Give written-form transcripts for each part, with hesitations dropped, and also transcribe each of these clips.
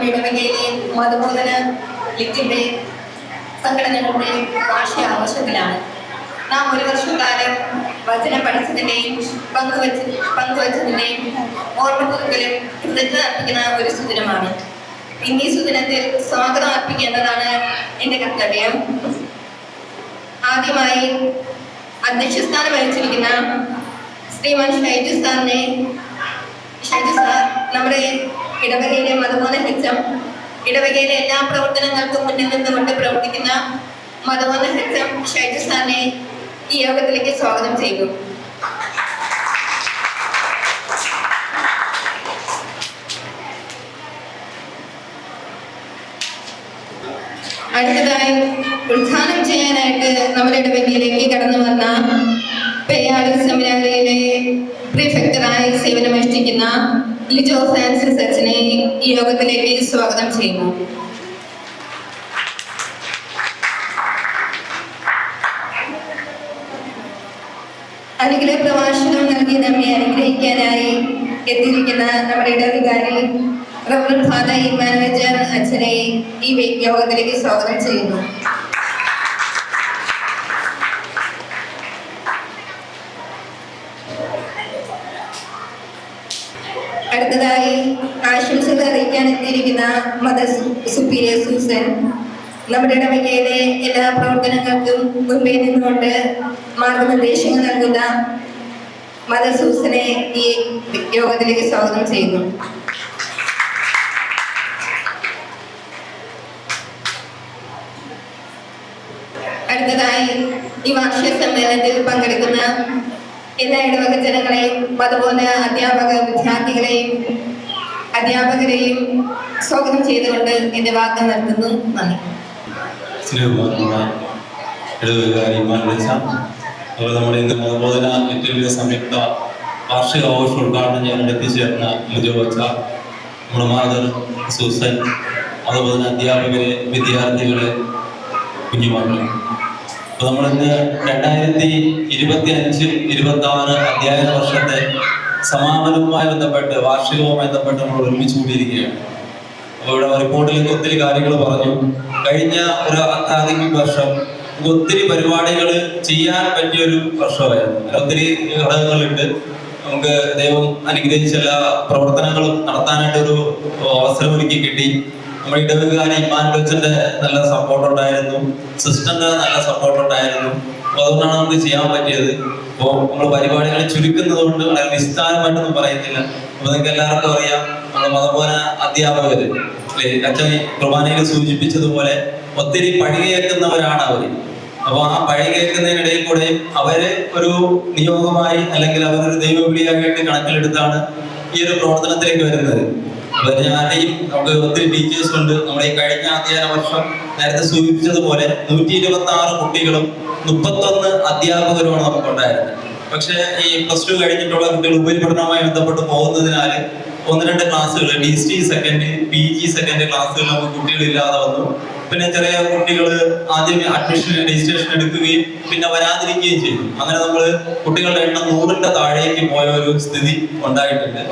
നമ്മുടെ ഇടവകയിലെ മതബോധന ലിറ്റിന്റെ സംഘടനകളുടെ വാർഷിക ആവശ്യത്തിലാണ്. നാം ഒരു വർഷക്കാലം വചനം പഠിച്ചതിൻ്റെയും പങ്കുവച്ചതിൻ്റെയും ഓർമ്മ പുതുക്കലും കൃതജ്ഞത അർപ്പിക്കുന്ന ഒരു സുദിനമാണ്. ഇന്നീ സുദിനത്തിൽ സ്വാഗതം അർപ്പിക്കേണ്ടതാണ് എൻ്റെ കർത്തവ്യം. ആദ്യമായി അധ്യക്ഷസ്ഥാനം വഹിച്ചിരിക്കുന്ന ശ്രീമാൻ ഷൈജു സാർ നമ്മുടെ ഇടവകയിലെ മതബോധന ഹെച്ചം, ഇടവകയിലെ എല്ലാ പ്രവർത്തനങ്ങൾക്കും മുന്നിൽ നിന്നുകൊണ്ട് പ്രവർത്തിക്കുന്ന മതബോധന ഹെച്ചം ഷൈജു സാറിനെ ഈ യോഗത്തിലേക്ക് സ്വാഗതം ചെയ്തു. അടുത്തതായി ഉദ്ഘാടനം ചെയ്യാനായിട്ട് നമ്മുടെ ഇടവകയിലേക്ക് കടന്നു വന്ന പേയാട് സെമിനാരിയിലെ പ്രീഫെക്ടറായി സേവനമനുഷ്ഠിക്കുന്ന ലിജോ ഫ്രാൻസിസ് അച്ഛനെ ഈ യോഗത്തിലേക്ക് സ്വാഗതം ചെയ്യുന്നു. അനുഗ്രഹ പ്രഭാഷണം നൽകി നമ്മെ അനുഗ്രഹിക്കാനായി എത്തിയിരിക്കുന്ന നമ്മുടെ ഇടവികാരി റവറൻഡ് ഫാദർ ഇമ്മാനുവൽ അച്ഛനെ ഈ യോഗത്തിലേക്ക് സ്വാഗതം ചെയ്യുന്നു. അടുത്തതായി ആശംസകൾ അറിയിക്കാൻ എത്തിയിരിക്കുന്ന മദർ സുപ്പീരിയർ സൂസൻ, നമ്മുടെ ഇടവകയിലെ എല്ലാ പ്രവർത്തനങ്ങൾക്കും മുൻപേ നിന്നുകൊണ്ട് മാർഗനിർദ്ദേശങ്ങൾ നൽകുന്ന മദർ സൂസനെ ഈ യോഗത്തിലേക്ക് സ്വാഗതം ചെയ്യുന്നു. അടുത്തതായി ഈ വാർഷിക സമ്മേളനത്തിൽ പങ്കെടുക്കുന്ന എല്ലാ ഇടവക ജനങ്ങളെയും അതുപോലെ അധ്യാപകരെയും സ്വാഗതം ചെയ്തുകൊണ്ട് എൻ്റെ വാക്ക് നിർത്തുന്നു. നന്ദി. അതുപോലെ നമ്മുടെ ഇന്ന് മതബോധന ലിറ്റിൽ സംയുക്ത വാർഷിക ആഘോഷം ഉദ്ഘാടനം ചെയ്യാൻ എത്തിച്ചേർന്ന ലിജോ അച്ഛ, നമ്മുടെ മാതർ സൂസൻ, അതുപോലെ അധ്യാപകരെ, വിദ്യാർത്ഥികളെ, കുഞ്ഞുമക്കളെ, അപ്പോൾ നമ്മളിന്ന് 2025-26 അധ്യയന വർഷത്തെ സമാപനവുമായി ബന്ധപ്പെട്ട് വാർഷികവുമായി ബന്ധപ്പെട്ട് നമ്മൾ ഒരുമിച്ച് കൂടിയിരിക്കുകയാണ്. അപ്പോൾ ഇവിടെ റിപ്പോർട്ടിലേക്ക് ഒത്തിരി കാര്യങ്ങൾ പറഞ്ഞു. കഴിഞ്ഞ ഒരു അക്കാദമിക് വർഷം ഒത്തിരി പരിപാടികൾ ചെയ്യാൻ പറ്റിയൊരു വർഷമായിരുന്നു. ഒത്തിരി ഘടകങ്ങളുണ്ട്. നമുക്ക് ദൈവം അനുഗ്രഹിച്ച എല്ലാ പ്രവർത്തനങ്ങളും നടത്താനായിട്ടൊരു അവസരമൊരുക്കി കിട്ടി. നമ്മുടെ ഇടവകാരി ഇമ്മാനുവൽ നല്ല സപ്പോർട്ട് ഉണ്ടായിരുന്നു, സിസ്റ്ററിന്റെ നല്ല സപ്പോർട്ട് ഉണ്ടായിരുന്നു. അപ്പോൾ അതുകൊണ്ടാണ് നമുക്ക് ചെയ്യാൻ പറ്റിയത്. അപ്പോൾ നമ്മൾ പരിപാടികൾ ചുരുക്കുന്നത് കൊണ്ട് വളരെ വിസ്താരമായിട്ടൊന്നും പറയുന്നില്ല. അപ്പോൾ നിങ്ങൾക്ക് എല്ലാവർക്കും അറിയാം, നമ്മുടെ മതബോധന അധ്യാപകര് അച്ഛൻ കുർബാനയിൽ സൂചിപ്പിച്ചതുപോലെ ഒത്തിരി പഴികേൽക്കുന്നവരാണ് അവര്. അപ്പോൾ ആ പഴികേൽക്കുന്നതിനിടയിൽ കൂടെ അവരെ ഒരു നിയോഗമായി അല്ലെങ്കിൽ അവരൊരു ദൈവവിളിയായിട്ട് കണക്കിലെടുത്താണ് ഈ ഒരു പ്രവർത്തനത്തിലേക്ക് വരുന്നത്. അപ്പൊ ഞാനെയും നമുക്ക് ഒത്തിരി ടീച്ചേഴ്സ് ഉണ്ട്. നമ്മുടെ ഈ കഴിഞ്ഞ അധ്യയന വർഷം നേരത്തെ സൂചിപ്പിച്ചതുപോലെ 126 കുട്ടികളും 31 അധ്യാപകരുമാണ് നമുക്കുണ്ടായിരുന്നത്. പക്ഷെ ഈ +2 കഴിഞ്ഞിട്ടുള്ള കുട്ടികൾ ഉപരിപഠനവുമായി ബന്ധപ്പെട്ട് പോകുന്നതിനാൽ 1-2 ക്ലാസ്സുകൾ DC സെക്കൻഡ്, PG സെക്കൻഡ് ക്ലാസ്സുകൾ നമുക്ക് കുട്ടികളില്ലാതെ വന്നു. പിന്നെ ചെറിയ കുട്ടികൾ ആദ്യം അഡ്മിഷൻ രജിസ്ട്രേഷൻ എടുക്കുകയും പിന്നെ വരാതിരിക്കുകയും ചെയ്തു. അങ്ങനെ നമ്മൾ കുട്ടികളുടെ എണ്ണം 100ന്റെ താഴേക്ക് പോയ ഒരു സ്ഥിതി ഉണ്ടായിട്ടുണ്ട്.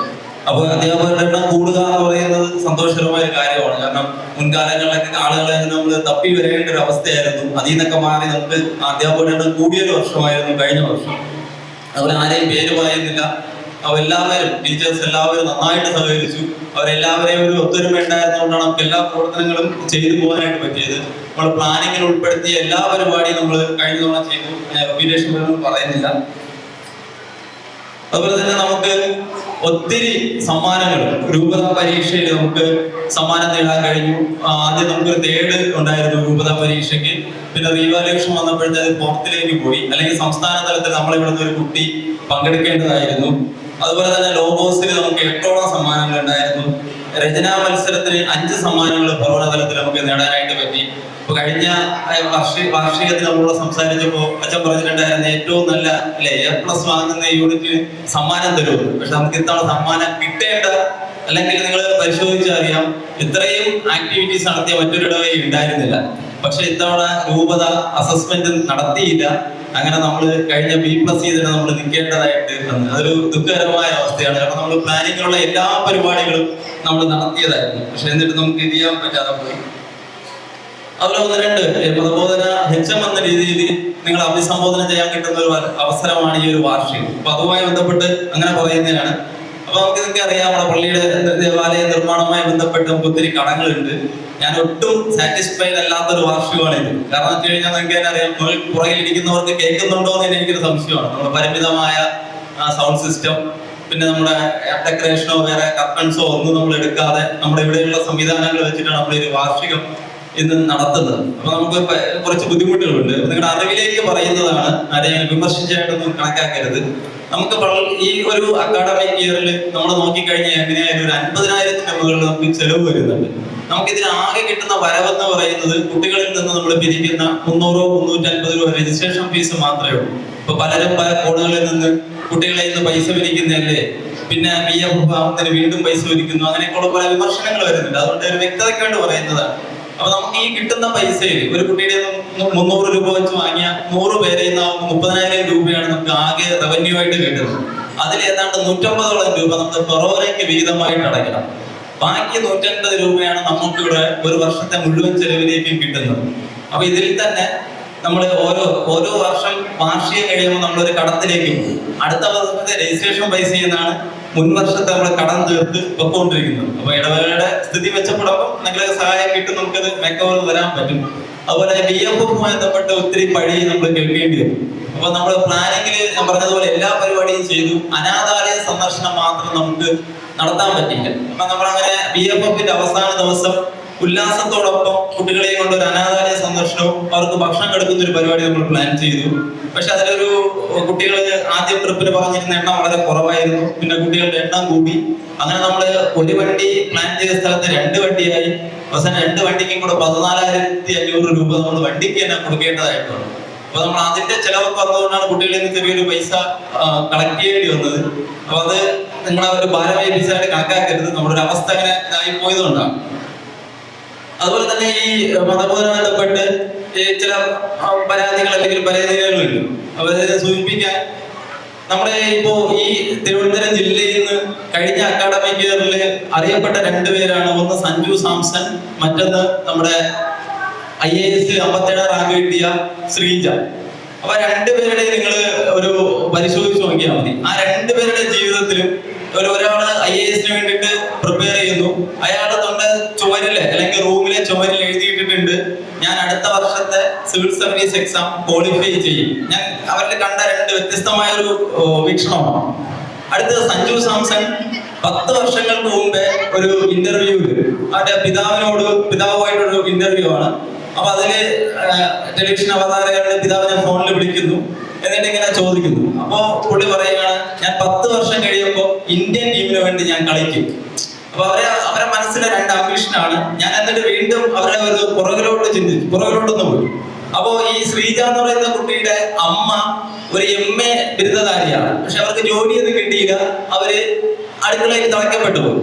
അപ്പോൾ അധ്യാപകരുടെ എണ്ണം കൂടുക എന്ന് പറയുന്നത് സന്തോഷകരമായ ഒരു കാര്യമാണ്. കാരണം മുൻകാലങ്ങളിലൊക്കെ ആളുകളെ നമ്മൾ തപ്പി വരേണ്ട ഒരു അവസ്ഥയായിരുന്നു. അതിൽ നിന്നൊക്കെ മാറി നമുക്ക് അധ്യാപകരുടെ എണ്ണം കൂടിയൊരു വർഷമായിരുന്നു കഴിഞ്ഞ വർഷം. അതുപോലെ ആരെയും പേര് പറയുന്നില്ല. എല്ലാവരും ടീച്ചേഴ്സ് എല്ലാവരും നന്നായിട്ട് സഹകരിച്ചു. അവരെല്ലാവരെയും ഒരു ഒത്തൊരുമ ഉണ്ടായിരുന്നുകൊണ്ടാണ് നമുക്ക് എല്ലാ പ്രവർത്തനങ്ങളും ചെയ്തു പോകാനായിട്ട് പറ്റിയത്. നമ്മൾ പ്ലാനിങ്ങിൽ ഉൾപ്പെടുത്തിയ എല്ലാ പരിപാടിയും നമ്മൾ കഴിഞ്ഞ തവണ ചെയ്തു. ഞാൻ റെപ്യൂട്ടേഷൻ പറയുന്നില്ല. അതുപോലെ തന്നെ നമുക്ക് ഒത്തിരി സമ്മാനങ്ങൾ രൂപത പരീക്ഷയിൽ നമുക്ക് സമ്മാനം നേടാൻ കഴിഞ്ഞു. ആദ്യം നമുക്കൊരു 3rd ഉണ്ടായിരുന്നു രൂപത പരീക്ഷയ്ക്ക്. പിന്നെ റീവാലുവേഷൻ വന്നപ്പോഴത്തേക്ക് 4th പോയി. അല്ലെങ്കിൽ സംസ്ഥാന തലത്തിൽ നമ്മളിവിടുന്ന് ഒരു കുട്ടി പങ്കെടുക്കേണ്ടതായിരുന്നു. അതുപോലെ തന്നെ ലോഗോസിൽ നമുക്ക് 8ഓളം സമ്മാനങ്ങൾ ഉണ്ടായിരുന്നു. രചനാ മത്സരത്തിന് 5 സമ്മാനങ്ങൾ പ്രവണ തലത്തിൽ നമുക്ക് നേടാനായിട്ട് പറ്റി. അപ്പൊ കഴിഞ്ഞ വാർഷികത്തിൽ നമ്മളോട് സംസാരിച്ചപ്പോൾ അച്ഛൻ പറഞ്ഞിട്ടുണ്ടായിരുന്ന ഏറ്റവും നല്ല A+ വാങ്ങുന്ന യൂണിറ്റിന് സമ്മാനം തരുള്ളൂ. പക്ഷെ നമുക്ക് ഇത്തവണ സമ്മാനം കിട്ടേണ്ട, അല്ലെങ്കിൽ നിങ്ങൾ പരിശോധിച്ചറിയാം, ഇത്രയും ആക്ടിവിറ്റീസ് നടത്തിയ മറ്റൊരു ഇടവകയിൽ ഉണ്ടായിരുന്നില്ല. പക്ഷെ ഇത്തവണ രൂപത അസസ്മെന്റ് നടത്തിയില്ല. അങ്ങനെ നമ്മൾ കഴിഞ്ഞ B+ ഇതിന് നമ്മൾ നിൽക്കേണ്ടതായിട്ട് വന്നു. അതൊരു ദുഃഖകരമായ അവസ്ഥയാണ്. കാരണം നമ്മൾ പ്ലാനിങ്ങിലുള്ള എല്ലാ പരിപാടികളും നമ്മൾ നടത്തിയതായിരുന്നു, പക്ഷെ എന്നിട്ട് നമുക്ക് ഇത് ചെയ്യാൻ പറ്റാതെ പോയി. അതുപോലെ ഒന്ന് രണ്ട് പ്രബോധന HM എന്ന രീതിയിൽ നിങ്ങൾ അഭിസംബോധന ചെയ്യാൻ കിട്ടുന്ന ഒരു അവസരമാണ് ഈ ഒരു വാർഷികം. അപ്പൊ അതുമായി ബന്ധപ്പെട്ട് അങ്ങനെ പറയുന്നതാണ്. അപ്പൊ നിങ്ങൾക്ക് അറിയാം, നമ്മുടെ പള്ളിയുടെ ദേവാലയ നിർമ്മാണവുമായി ബന്ധപ്പെട്ട് നമുക്ക് ഒത്തിരി കടങ്ങളുണ്ട്. ഞാൻ ഒട്ടും സാറ്റിസ്ഫൈഡ് അല്ലാത്തൊരു വാർഷികമാണ് ഇത്. കാരണം വെച്ച് കഴിഞ്ഞാൽ നിങ്ങൾക്ക് തന്നെ അറിയാം, പുറകിൽ ഇരിക്കുന്നവർക്ക് കേൾക്കുന്നുണ്ടോ എന്ന് എനിക്കൊരു സംശയമാണ്. നമ്മുടെ പരിമിതമായ സൗണ്ട് സിസ്റ്റം, പിന്നെ നമ്മുടെ ഡെക്കറേഷനോ വേറെ കർട്ടൻസോ ഒന്നും നമ്മൾ എടുക്കാതെ നമ്മുടെ ഇവിടെയുള്ള സംവിധാനങ്ങൾ വെച്ചിട്ടാണ് നമ്മൾ ഒരു വാർഷികം ഇന്ന് നടത്തുന്നത്. അപ്പൊ നമുക്ക് കുറച്ച് ബുദ്ധിമുട്ടുകളുണ്ട്. നിങ്ങളുടെ അറിവിലേക്ക് പറയുന്നതാണ്, ആരെയും വിമർശിച്ചായിട്ടൊന്നും കണക്കാക്കരുത്. നമുക്ക് ഈ ഒരു അക്കാഡമിക് ഇയറിൽ നമ്മൾ നോക്കിക്കഴിഞ്ഞാൽ എങ്ങനെയായാലും ഒരു 50,000-ന് മുകളിൽ നമുക്ക് ചെലവ് വരുന്നുണ്ട്. നമുക്കിതിന് ആകെ കിട്ടുന്ന വരവെന്ന് പറയുന്നത് കുട്ടികളിൽ നിന്ന് നമ്മൾ പിരിക്കുന്ന 300-350 രൂപ രജിസ്ട്രേഷൻ ഫീസ് മാത്രമേ ഉള്ളൂ. ഇപ്പൊ പലരും പല കോണുകളിൽ നിന്ന് കുട്ടികളെ ഇന്ന് പൈസ പിരിക്കുന്നതല്ലേ, പിന്നെ BF വീണ്ടും പൈസ പിരിക്കുന്നു, അങ്ങനെയൊക്കെയുള്ള പല വിമർശനങ്ങൾ വരുന്നുണ്ട്. അതുകൊണ്ട് ഒരു വ്യക്തതയ്ക്ക് വേണ്ടി പറയുന്നതാണ്. അപ്പൊ നമുക്ക് ഈ കിട്ടുന്ന പൈസയിൽ ഒരു കുട്ടിയുടെ 300 രൂപ വെച്ച് വാങ്ങിയ 100 പേരെ 30,000 രൂപയാണ് നമുക്ക് ആകെ റവന്യൂ ആയിട്ട് കിട്ടുന്നത്. അതിൽ ഏതാണ്ട് 150ഓളം രൂപ നമുക്ക് ഫെറോനയ്ക്ക് വിഹിതമായിട്ട് അടയ്ക്കണം. ബാക്കി 150 രൂപയാണ് നമുക്ക് ഇവിടെ ഒരു വർഷത്തെ മുഴുവൻ ചെലവിലേക്കും കിട്ടുന്നത്. അപ്പൊ ഇതിൽ തന്നെ നമ്മൾ ഓരോ വർഷം വാർഷികം കഴിയുമ്പോൾ നമ്മളൊരു കടത്തിലേക്ക് പോകും. അടുത്ത വർഷത്തെ രജിസ്ട്രേഷൻ പൈസ എന്നാണ് മുൻ വർഷത്തെ നമ്മൾ കടം തീർത്ത് വെക്കൊണ്ടിരിക്കുന്നത്. അപ്പൊ ഇടവേളയുടെ സ്ഥിതി മെച്ചപ്പെടുമ്പോൾ നിങ്ങളുടെ സഹായം കിട്ടും, നമുക്കത് മേക്കോവർ വരാൻ പറ്റും. അതുപോലെ BF-മായി ബന്ധപ്പെട്ട് ഒത്തിരി പഴി നമ്മൾ കേൾക്കേണ്ടി വരും. അപ്പൊ നമ്മൾ പ്ലാനിങ്ങിൽ ഞാൻ പറഞ്ഞതുപോലെ എല്ലാ പരിപാടിയും ചെയ്തു, അനാഥാലയ സന്ദർശനം മാത്രം നമുക്ക് നടത്താൻ പറ്റില്ല. അപ്പൊ നമ്മളങ്ങനെ BF-ന്റെ അവസാന ദിവസം ഉല്ലാസത്തോടൊപ്പം കുട്ടികളെയും കൊണ്ട് ഒരു അനാഥാലയ സന്ദർശനവും അവർക്ക് ഭക്ഷണം കൊടുക്കുന്ന ഒരു പരിപാടി നമ്മൾ പ്ലാൻ ചെയ്തു. പക്ഷെ അതിലൊരു കുട്ടികൾ ആദ്യം ട്രിപ്പിന് പറഞ്ഞിരുന്ന എണ്ണം വളരെ കുറവായിരുന്നു. പിന്നെ കുട്ടികളുടെ എണ്ണം കൂടി. അങ്ങനെ നമ്മൾ ഒരു വണ്ടി പ്ലാൻ ചെയ്ത സ്ഥലത്ത് 2 വണ്ടിയായി. അവസാനം 2 വണ്ടിക്കും കൂടെ 14,500 രൂപ നമ്മൾ വണ്ടിക്ക് തന്നെ കൊടുക്കേണ്ടതായിട്ടുണ്ട്. അപ്പൊ നമ്മൾ അതിന്റെ ചെലവൊക്കെ വന്നതുകൊണ്ടാണ് കുട്ടികളിൽ നിന്ന് ചെറിയൊരു പൈസ കളക്ട് ചെയ്യേണ്ടി വന്നത്. അപ്പൊ അത് നിങ്ങളെ ഒരു ഭാരമായി പൈസയായിട്ട് കണക്കാക്കരുത്, നമ്മുടെ ഒരു അവസ്ഥ അങ്ങനെ ഇതായി പോയതുകൊണ്ടാണ്. അതുപോലെ തന്നെ ഈ മതബോധനവുമായി ബന്ധപ്പെട്ട് ചില പരാതികൾ അല്ലെങ്കിൽ പരാതികളുണ്ട്. അവരെ സൂചിപ്പിക്കാൻ നമ്മുടെ ഇപ്പോ ഈ തിരുവനന്തപുരം ജില്ലയിൽ നിന്ന് കഴിഞ്ഞ അക്കാഡമിക് ഇയറിൽ അറിയപ്പെട്ട 2 പേരാണ്. ഒന്ന് സഞ്ജു സാംസൺ, മറ്റൊന്ന് നമ്മുടെ IAS 57 റാങ്ക് കിട്ടിയ ശ്രീജ. അപ്പൊ 2 പേരുടെ നിങ്ങൾ ഒരു പരിശോധിച്ച് നോക്കിയാൽ മതി. ആ 2 പേരുടെ ജീവിതത്തിലും ഒരാള് IAS-ന് വേണ്ടിയിട്ട് പ്രിപ്പയർ ചെയ്യുന്നു. അയാളുടെ ചുവരില് അല്ലെങ്കിൽ റൂമിലെ ചുവരിൽ എഴുതിയിട്ടിട്ടുണ്ട്, ഞാൻ അടുത്ത വർഷത്തെ സിവിൽ സർവീസ് എക്സാം ക്വാളിഫൈ ചെയ്യും. ഞാൻ അവരിൽ കണ്ട 2 വ്യത്യസ്തമായ ഒരു വീക്ഷണമാണ്. അടുത്തത് സഞ്ജു സാംസൺ 10 വർഷങ്ങൾക്ക് മുമ്പേ ഒരു ഇന്റർവ്യൂവിൽ അവരുടെ പിതാവുമായിട്ടൊരു ഇന്റർവ്യൂ ആണ്. അപ്പൊ അതില് ടെലിവിഷൻ അവതാരകരുടെ പിതാവിനെ ഫോണിൽ വിളിക്കുന്നു, എന്നിട്ട് ഇങ്ങനെ ചോദിക്കുന്നു. അപ്പോ പുള്ളി പറയുകയാണ്, ഞാൻ 10 വർഷം കഴിയുമ്പോൾ ഇന്ത്യൻ ടീമിന് വേണ്ടി ഞാൻ കളിക്കും. അപ്പൊ അവരെ മനസ്സിലെ 2 അംബീഷനാണ്. ഞാൻ എന്നിട്ട് വീണ്ടും അവരെ ഒരു പുറകിലോട്ടൊന്ന് പോയി. അപ്പോ ഈ ശ്രീജ എന്ന് പറയുന്ന കുട്ടിയുടെ അമ്മ ഒരു MA ബിരുദധാരിയാണ്. പക്ഷെ അവർക്ക് ജോലിയൊന്നും കിട്ടിയില്ല, അവര് അടുക്കളയിൽ തളയ്ക്കപ്പെട്ടു പോയി.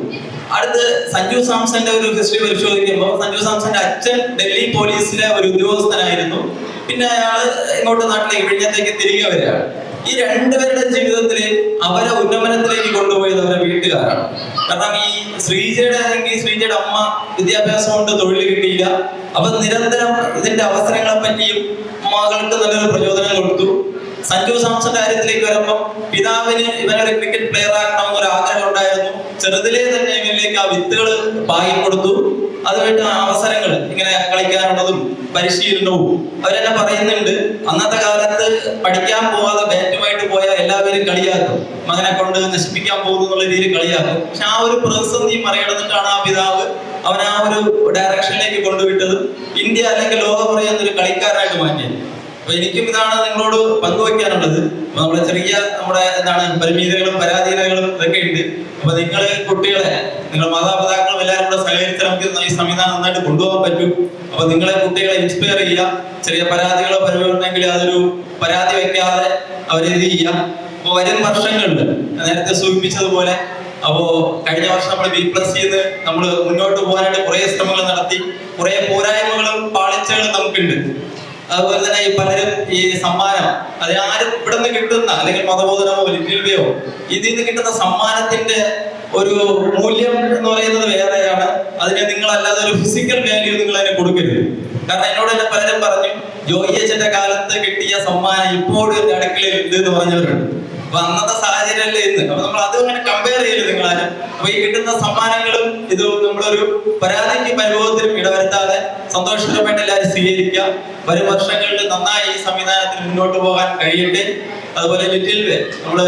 അടുത്ത് സഞ്ജു സാംസന്റെ ഒരു ഹിസ്റ്ററി പരിശോധിക്കുമ്പോൾ സഞ്ജു സാംസന്റെ അച്ഛൻ ഡൽഹി പോലീസിലെ ഒരു ഉദ്യോഗസ്ഥനായിരുന്നു. പിന്നെ അയാള് ഇങ്ങോട്ട് നാട്ടിലേക്ക് വിഴിഞ്ഞത്തേക്ക് തിരികെ വരികയാണ്. ഈ 2 പേരുടെ ജീവിതത്തിൽ അവരെ ഉന്നമനത്തിലേക്ക് കൊണ്ടുപോയത് അവരെ വീട്ടുകാരാണ്. കാരണം ഈ ശ്രീജയുടെ അമ്മ വിദ്യാഭ്യാസം കൊണ്ട് തൊഴിൽ കിട്ടിയില്ല. അപ്പൊ നിരന്തരം ഇതിന്റെ അവസരങ്ങളെ പറ്റിയും മകൾക്ക് നല്ലൊരു പ്രചോദനം കൊടുത്തു. സഞ്ജു സാംസന്റെ കാര്യത്തിലേക്ക് വരുമ്പോൾ പിതാവിന് ഇവനൊരു ക്രിക്കറ്റ് പ്ലെയർ ആക്കണമെന്ന് ഒരു ആഗ്രഹം ഉണ്ടായിരുന്നു. ചെറുതിലേ തന്നെ ഇവനിലേക്ക് ആ വിത്തുകൾ പാകിക്കൊടുത്തു. അതുമായിട്ട് അവസരങ്ങൾ ഇങ്ങനെ കളിക്കാനുള്ളതും പരിശീലനവും അവരെന്നെ പറയുന്നുണ്ട്. അന്നത്തെ കാലത്ത് പഠിക്കാൻ പോവാതെ ബാറ്റുമായിട്ട് പോയാൽ എല്ലാവരും കളിയാക്കും, മകനെ കൊണ്ട് നശിപ്പിക്കാൻ പോകുന്നു എന്നുള്ള രീതിയിൽ കളിയാക്കും. പക്ഷെ ആ ഒരു പ്രതിസന്ധി മറികടന്നിട്ടാണ് ആ പിതാവ് അവനെ ആ ഒരു ഡയറക്ഷനിലേക്ക് കൊണ്ടുവിട്ടത്. ഇന്ത്യ അല്ലെങ്കിൽ ലോകം പറയുന്ന ഒരു കളിക്കാരനായിട്ട് മാറ്റിയത്. അപ്പൊ എനിക്കും ഇതാണ് നിങ്ങളോട് പങ്കുവയ്ക്കാനുള്ളത്. നമ്മുടെ പരിമിതികളും പരാധീനതകളും ഇതൊക്കെ ഉണ്ട്. അപ്പൊ കുട്ടികളെ നിങ്ങൾ മാതാപിതാക്കളും എല്ലാവരും കൂടെ സഹകരിച്ച് നമുക്ക് ഈ സംവിധാനം നന്നായിട്ട് കൊണ്ടുപോകാൻ പറ്റും. അപ്പൊ കുട്ടികളെ ഇൻസ്പയർ ചെയ്യുക. ചെറിയ പരാതികളോ പരിപാടിയുണ്ടെങ്കിൽ അതൊരു പരാതി വെക്കാതെ അവരെ ഇത് ചെയ്യാം. അപ്പൊ വരും വർഷങ്ങളിൽ നേരത്തെ സൂചിപ്പിച്ചതുപോലെ കഴിഞ്ഞ വർഷം നമ്മൾ B+ നമ്മൾ മുന്നോട്ട് പോകാനായിട്ട് കുറെ ശ്രമങ്ങൾ നടത്തി. കുറെ പോരായ്മകളും പാളിച്ചകളും നമുക്കുണ്ട്. അതുപോലെ തന്നെ ഈ പലരും ഈ സമ്മാനം അതിനാരും ഇവിടെ നിന്ന് കിട്ടുന്ന അല്ലെങ്കിൽ മതബോധനമോ ലിറ്റിൽവയോ ഇതിൽ നിന്ന് കിട്ടുന്ന സമ്മാനത്തിന്റെ ഒരു മൂല്യം എന്ന് പറയുന്നത് വേറെയാണ്. അതിനെ നിങ്ങളല്ലാതെ ഒരു ഫിസിക്കൽ വാല്യൂ നിങ്ങൾ അതിനെ കൊടുക്കരുത്. കാരണം എന്നോട് തന്നെ പലരും പറഞ്ഞു ജോയി അച്ഛന്റെ കാലത്ത് കിട്ടിയ സമ്മാനം ഇപ്പോഴും എന്റെ അടുക്കളയിൽ ഉണ്ട് എന്ന് പറഞ്ഞവരുണ്ട്. അപ്പൊ അന്നത്തെ സാഹചര്യമല്ലേ ഇന്ന്. അപ്പൊ നമ്മൾ അത് അങ്ങനെ കമ്പയർ ചെയ്യരുത് നിങ്ങളാരും. അപ്പൊ ഈ കിട്ടുന്ന സമ്മാനങ്ങളും ഇത് നമ്മളൊരു പരാതിക്ക് പരിഭവത്തിനും ഇടവരുത്താതെ സന്തോഷകരമായിട്ട് എല്ലാവരും സ്വീകരിക്കുക. വരും വർഷങ്ങളിൽ നന്നായി ഈ സംവിധാനത്തിൽ മുന്നോട്ട് പോകാൻ കഴിയട്ടെ. അതുപോലെ ലിറ്റിൽ വേ നമ്മള്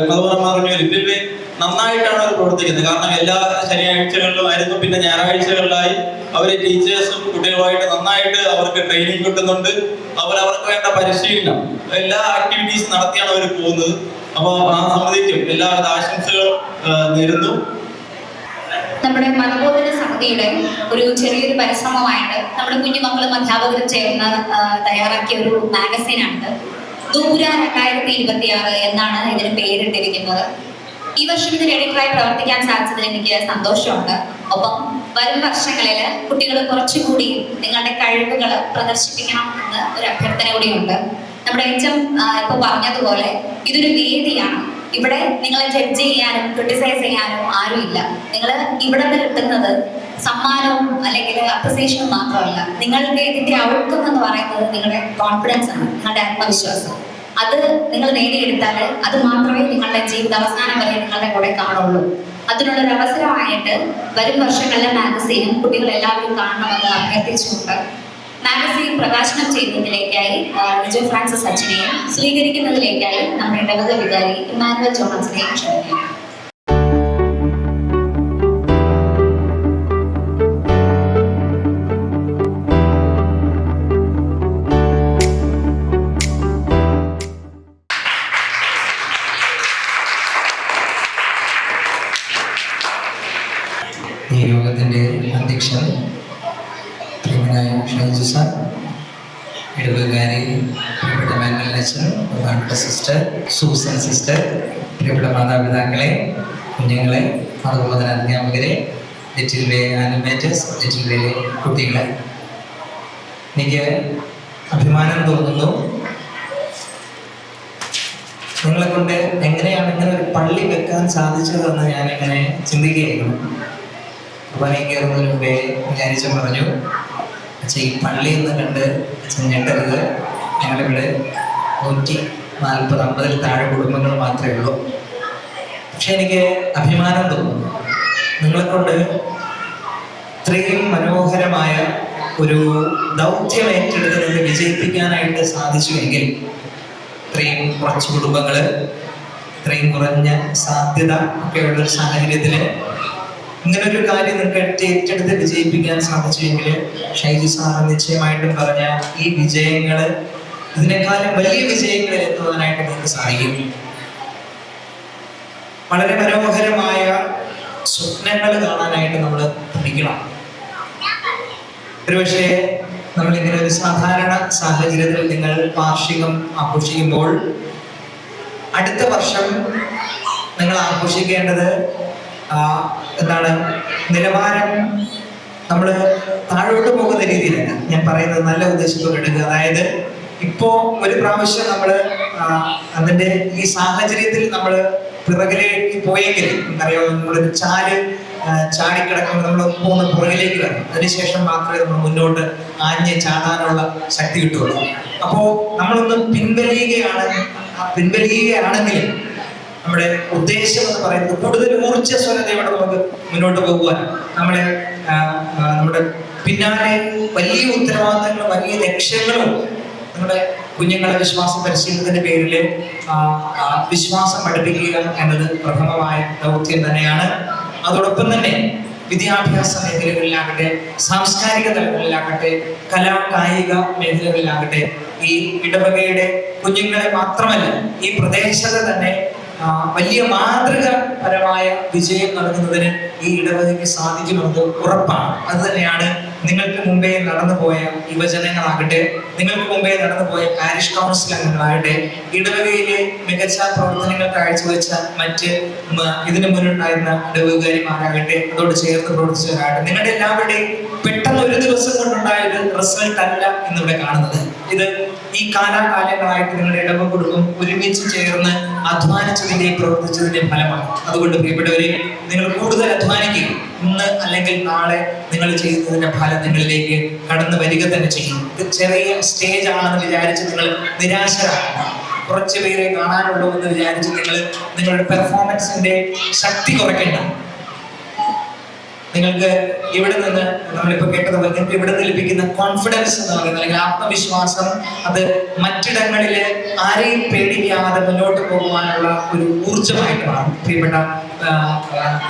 മധുവർമ്മ പറഞ്ഞു ലിറ്റിൽ വേ നന്നായിട്ടാണ് അവർ പ്രവർത്തിക്കുന്നത്. കാരണം എല്ലാ ശനിയാഴ്ചകളിലും ആയിരുന്നു, പിന്നെ ഞായറാഴ്ചകളിലായി അവര് ടീച്ചേഴ്സും കുട്ടികളുമായിട്ട് നന്നായിട്ട് അവർക്ക് ട്രെയിനിങ് കിട്ടുന്നുണ്ട്. അതുപോലെ അവർക്ക് വേണ്ട പരിശീലനം എല്ലാ ആക്ടിവിറ്റീസും നടത്തിയാണ് അവർ പോകുന്നത്. അപ്പോൾ ആ സമിതിക്കും എല്ലാവിധ ആശംസകളും നേരുന്നു. നമ്മുടെ മതബോധന സമിതിയുടെ ഒരു ചെറിയൊരു പരിശ്രമമായിട്ട് നമ്മുടെ കുഞ്ഞുമക്കളും അധ്യാപകരും ചേർന്ന് തയ്യാറാക്കിയ ഒരു മാഗസീനാണിത്. ദൂര 2026 എന്നാണ് ഇതിന് പേരിട്ടിരിക്കുന്നത്. ഈ വർഷം ഇതിന് എഡിറ്ററായി പ്രവർത്തിക്കാൻ സാധിച്ചതിൽ എനിക്ക് സന്തോഷമുണ്ട്. ഒപ്പം വരും വർഷങ്ങളിൽ കുട്ടികൾ കുറച്ചുകൂടി നിങ്ങളുടെ കഴിവുകൾ പ്രദർശിപ്പിക്കണം എന്ന് ഒരു അഭ്യർത്ഥന കൂടിയുണ്ട്. നമ്മുടെ HM ഇപ്പൊ പറഞ്ഞതുപോലെ ഇതൊരു വേദിയാണ്. ഇവിടെ നിങ്ങളെ ജഡ്ജ് ചെയ്യാനും ക്രിട്ടിസൈസ് ചെയ്യാനും ആരുമില്ല. നിങ്ങൾ ഇവിടെ നിന്ന് കിട്ടുന്നത് സമ്മാനവും അല്ലെങ്കിൽ അപ്രിസിയേഷനും മാത്രമല്ല, നിങ്ങൾക്ക് ഇതിന്റെ ഔട്ട്കം എന്ന് പറയുന്നത് നിങ്ങളുടെ കോൺഫിഡൻസ് ആണ്, നിങ്ങളുടെ ആത്മവിശ്വാസം. അത് നിങ്ങൾ നേടിയെടുത്താൽ അത് മാത്രമേ നിങ്ങളുടെ ജീവിതാവസാനം വരെ നിങ്ങളുടെ കൂടെ കാണുള്ളൂ. അതിനുള്ളൊരു അവസരമായിട്ട് വരും വർഷങ്ങളിലെ മാഗസീനും കുട്ടികൾ എല്ലാവരും കാണണമെന്ന് അഭ്യർത്ഥിച്ചുകൊണ്ട് മാഗസീൻ പ്രകാശനം ചെയ്യുന്നതിലേക്കായി ലിജോ ഫ്രാൻസിസ് അച്ഛനെയും സ്വീകരിക്കുന്നതിലേക്കായി നമ്മുടെ ഇടവക വികാരി ഇമ്മാനുവൽ ജോണസിനെയും ക്ഷണിക്കുന്നു. ഈ യോഗത്തിൻ്റെ അധ്യക്ഷൻ പ്രിയനായ ഷൈജു സാർ, ഇടവകാരി പ്രിയപ്പെട്ട മാനുവൽ അച്ഛൻ, ബഹുമാനപ്പെട്ട സിസ്റ്റർ സൂസൻ സിസ്റ്റർ, പ്രിയപ്പെട്ട മാതാപിതാക്കളെ, കുഞ്ഞുങ്ങളെ, അതുപോലെ അധ്യാപകരെ, ലിറ്റിൽ വേ ആനിമേറ്റേഴ്സ്, ലിറ്റിൽ വേ കുട്ടികളെ, എനിക്ക് അഭിമാനം തോന്നുന്നു. നിങ്ങളെ കൊണ്ട് എങ്ങനെയാണ് ഇങ്ങനെ ഒരു പള്ളി വെക്കാൻ സാധിച്ചതെന്ന് ഞാനിങ്ങനെ ചിന്തിക്കുകയായിരുന്നു. കുർബാനയിൽ കയറുന്നതിന് മുമ്പേ വിചാരിച്ചും പറഞ്ഞു, അച്ഛൻ ഈ പള്ളി എന്ന് കണ്ട് അച്ഛൻ ഞെട്ടരുത്, ഞങ്ങളിവിടെ 140-50 താഴെ കുടുംബങ്ങൾ മാത്രമേ ഉള്ളൂ. പക്ഷെ എനിക്ക് അഭിമാനം തോന്നുന്നു, നിങ്ങളെ കൊണ്ട് ഇത്രയും മനോഹരമായ ഒരു ദൗത്യം ഏറ്റെടുത്ത് നിങ്ങൾക്ക് വിജയിപ്പിക്കാനായിട്ട് സാധിച്ചുവെങ്കിൽ, ഇത്രയും കുറച്ച് കുടുംബങ്ങൾ ഇത്രയും കുറഞ്ഞ സാധ്യത ഒക്കെയുള്ളൊരു സാഹചര്യത്തിൽ ഇങ്ങനൊരു കാര്യം നിങ്ങൾക്ക് ഏറ്റെടുത്ത് വിജയിപ്പിക്കാൻ സാധിച്ചുവെങ്കിൽ, ഷൈജു സാറ് നിശ്ചയമായിട്ടും പറഞ്ഞ ഈ വിജയങ്ങൾ ഇതിനേക്കാളും വലിയ വിജയങ്ങളിൽ എത്തുവാനായിട്ട് നിങ്ങൾക്ക് സാധിക്കും. വളരെ മനോഹരമായ സ്വപ്നങ്ങൾ കാണാനായിട്ട് നമ്മൾ പഠിക്കണം. ഒരുപക്ഷെ നമ്മളിങ്ങനെ ഒരു സാധാരണ സാഹചര്യത്തിൽ നിങ്ങൾ വാർഷികം ആഘോഷിക്കുമ്പോൾ അടുത്ത വർഷം നിങ്ങൾ ആഘോഷിക്കേണ്ടത് എന്താണ്, നിലവാരം നമ്മൾ താഴോട്ട് പോകുന്ന രീതിയിലല്ല ഞാൻ പറയുന്നത്, നല്ല ഉദ്ദേശത്തോടെ എടുക്കുക. അതായത് ഇപ്പോ ഒരു പ്രാവശ്യം നമ്മൾ അതിന്റെ ഈ സാഹചര്യത്തിൽ നമ്മൾ പിറകിലേക്ക് പോയെങ്കിൽ, നമുക്കറിയാം, നമ്മളൊരു ചാടിക്കിടക്കുമ്പോൾ നമ്മൾ പോകുന്ന പുറകിലേക്ക് വരണം. അതിനുശേഷം മാത്രമേ നമ്മൾ മുന്നോട്ട് ആഞ്ഞ് ചാടാനുള്ള ശക്തി കിട്ടുള്ളൂ. അപ്പോ നമ്മളൊന്ന് പിൻവലിയുകയാണെങ്കിലും നമ്മുടെ ഉദ്ദേശം എന്ന് പറയുന്നത് കൂടുതൽ ഊർജ്ജസ്വലതയോടെ നമുക്ക് മുന്നോട്ട് പോകുവാൻ, നമ്മുടെ പിന്നാലെ വലിയ ഉത്തരവാദിത്തങ്ങളും വലിയ ലക്ഷ്യങ്ങളും നമ്മുടെ കുഞ്ഞുങ്ങളെ വിശ്വാസ പരിശീലനത്തിന്റെ പേരിൽ വിശ്വാസം പഠിപ്പിക്കുക എന്നത് പ്രഥമമായ ദൗത്യം തന്നെയാണ്. അതോടൊപ്പം തന്നെ വിദ്യാഭ്യാസ മേഖലകളിലാകട്ടെ, സാംസ്കാരിക തലങ്ങളിലാകട്ടെ, കലാ കായിക മേഖലകളിലാകട്ടെ, ഈ ഇടവകയുടെ കുഞ്ഞുങ്ങളെ മാത്രമല്ല ഈ പ്രദേശത്ത് തന്നെ വലിയ മാതൃകാപരമായ വിജയം നൽകുന്നതിന് ഈ ഇടവകയ്ക്ക് സാധിക്കുമെന്നത് ഉറപ്പാണ്. അത് തന്നെയാണ് നിങ്ങൾക്ക് മുമ്പേ നടന്നുപോയ യുവജനങ്ങളാകട്ടെ, നിങ്ങൾക്ക് മുമ്പേ നടന്നുപോയ പാരിഷ് കൗൺസിൽ അംഗങ്ങളാകട്ടെ, ഇടവകയിലെ മികച്ച പ്രവർത്തനങ്ങൾ കാഴ്ചവെച്ച മറ്റ് ഇതിനു മുന്നുണ്ടായിരുന്ന ഇടവകാരിമാരാകട്ടെ, അതോട് ചേർന്ന് പ്രവർത്തിച്ചവരാകട്ടെ, നിങ്ങളുടെ എല്ലാവരുടെയും പെട്ടെന്ന് ഒരു ദിവസം കൊണ്ടുണ്ടായ ഒരു റിസൾട്ട് അല്ല ഇന്നിവിടെ കാണുന്നത്. ഇത് ഈ കാലാകാലങ്ങളായിട്ട് നിങ്ങളുടെ ഇടവ കുടുംബം ഒരുമിച്ച് ചേർന്ന് അധ്വാനിച്ചതിന്റെയും പ്രവർത്തിച്ചതിന്റെയും ഫലമാണ്. അതുകൊണ്ട് പ്രിയപ്പെട്ടവരെ, നിങ്ങൾ കൂടുതൽ അധ്വാനിക്കുക. ഇന്ന് അല്ലെങ്കിൽ നാളെ നിങ്ങൾ ചെയ്യുന്നതിന്റെ ഫലം നിങ്ങളിലേക്ക് കടന്നു വരിക തന്നെ ചെയ്യും. ഇത് ചെറിയ സ്റ്റേജ് ആണെന്ന് വിചാരിച്ച് നിങ്ങൾ നിരാശരാകണം. കുറച്ച് പേരെ കാണാനുള്ളൂ എന്ന് വിചാരിച്ച് നിങ്ങളുടെ പെർഫോമൻസിന്റെ ശക്തി കുറയ്ക്കേണ്ട. നിങ്ങൾക്ക് ഇവിടെ നിന്ന് നമ്മളിപ്പോ കേട്ടതുപോലെ നിങ്ങൾക്ക് ഇവിടെ നിന്ന് ലഭിക്കുന്ന കോൺഫിഡൻസ് എന്ന് പറയുന്നത്, അല്ലെങ്കിൽ ആത്മവിശ്വാസം, അത് മറ്റിടങ്ങളില് ആരെയും പേടിക്കാതെ മുന്നോട്ട് പോകുവാനുള്ള ഒരു ഊർജമായിട്ട് മാറും. പ്രിയപ്പെട്ട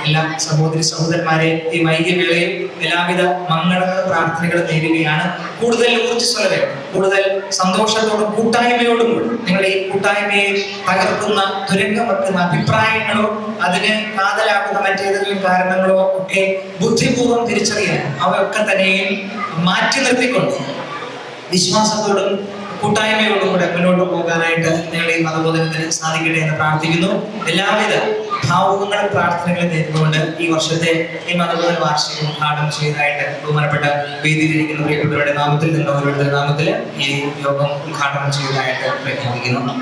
എല്ലാ സഹോദരി സഹോദരന്മാരെ, ഈ വൈകിയവേളയിൽ എല്ലാവിധ മംഗളങ്ങളും പ്രാർത്ഥനകളും നേരുകയാണ്. കൂടുതൽ ഊർജ്ജസ്വലതയോടെ, കൂടുതൽ സന്തോഷത്തോടും കൂട്ടായ്മയോടും കൂടി നിങ്ങളുടെ ഈ കൂട്ടായ്മയെ തകർക്കുന്ന, തുരങ്കം വെക്കുന്ന അഭിപ്രായങ്ങളോ അതിന് കാതലാക്കുന്ന മറ്റേതെങ്കിലും കാരണങ്ങളോ ഒക്കെ ബുദ്ധിപൂർവ്വം തിരിച്ചറിയാൻ, അവയൊക്കെ തന്നെയും മാറ്റി നിർത്തിക്കൊണ്ട് വിശ്വാസത്തോടും കൂട്ടായ്മയോടും കൂടെ മുന്നോട്ട് പോകാനായിട്ട് നിങ്ങളുടെ ഈ മതബോധനത്തിന് സാധിക്കട്ടെ എന്ന് പ്രാർത്ഥിക്കുന്നു. എല്ലാവിധ ഭാവുകങ്ങളും പ്രാർത്ഥനകളും നേരിട്ടുകൊണ്ട് ഈ വർഷത്തെ ഈ മതബോധന വാർഷികം ഉദ്ഘാടനം ചെയ്തതായിട്ട് ബഹുമാനപ്പെട്ട വേദിയിലിരിക്കുന്ന പ്രിയപ്പെട്ടവരുടെ നാമത്തിൽ നിന്ന് ഓരോരുത്തരുടെ നാമത്തിൽ ഈ യോഗം ഉദ്ഘാടനം ചെയ്തതായിട്ട് പ്രഖ്യാപിക്കുന്നു.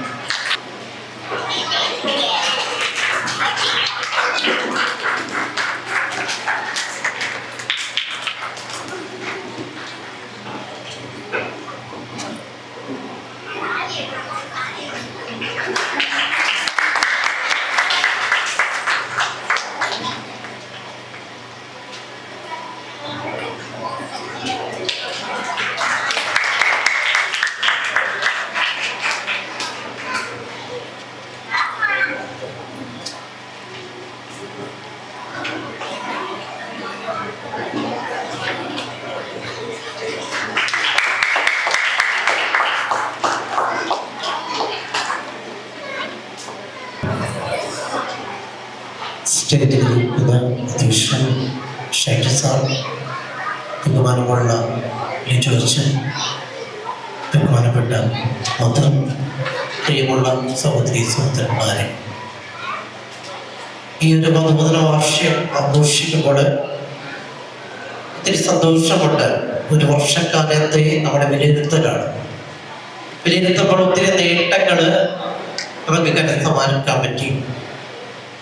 സ്റ്റേജിൽ നിൽക്കുന്ന അധ്യക്ഷൻ ഷൈജു സാർ, ബഹുമാനമുള്ള ലിജോച്ചൻ, ബഹുമാനപ്പെട്ട മൊത്തം പ്രിയമുള്ള സഹോദരി സഹോദരന്മാരെ, ഈ ഒരു മതബോധന വാർഷികം ആഘോഷിക്കുമ്പോൾ ഒത്തിരി സന്തോഷമുണ്ട്. ഒരു വർഷക്കാലത്തെ നമ്മുടെ വിലയിരുത്തലാണ്. വിലയിരുത്തുമ്പോൾ ഒത്തിരി നേട്ടങ്ങൾ നമുക്ക് കരസ്ഥമാക്കാൻ പറ്റി.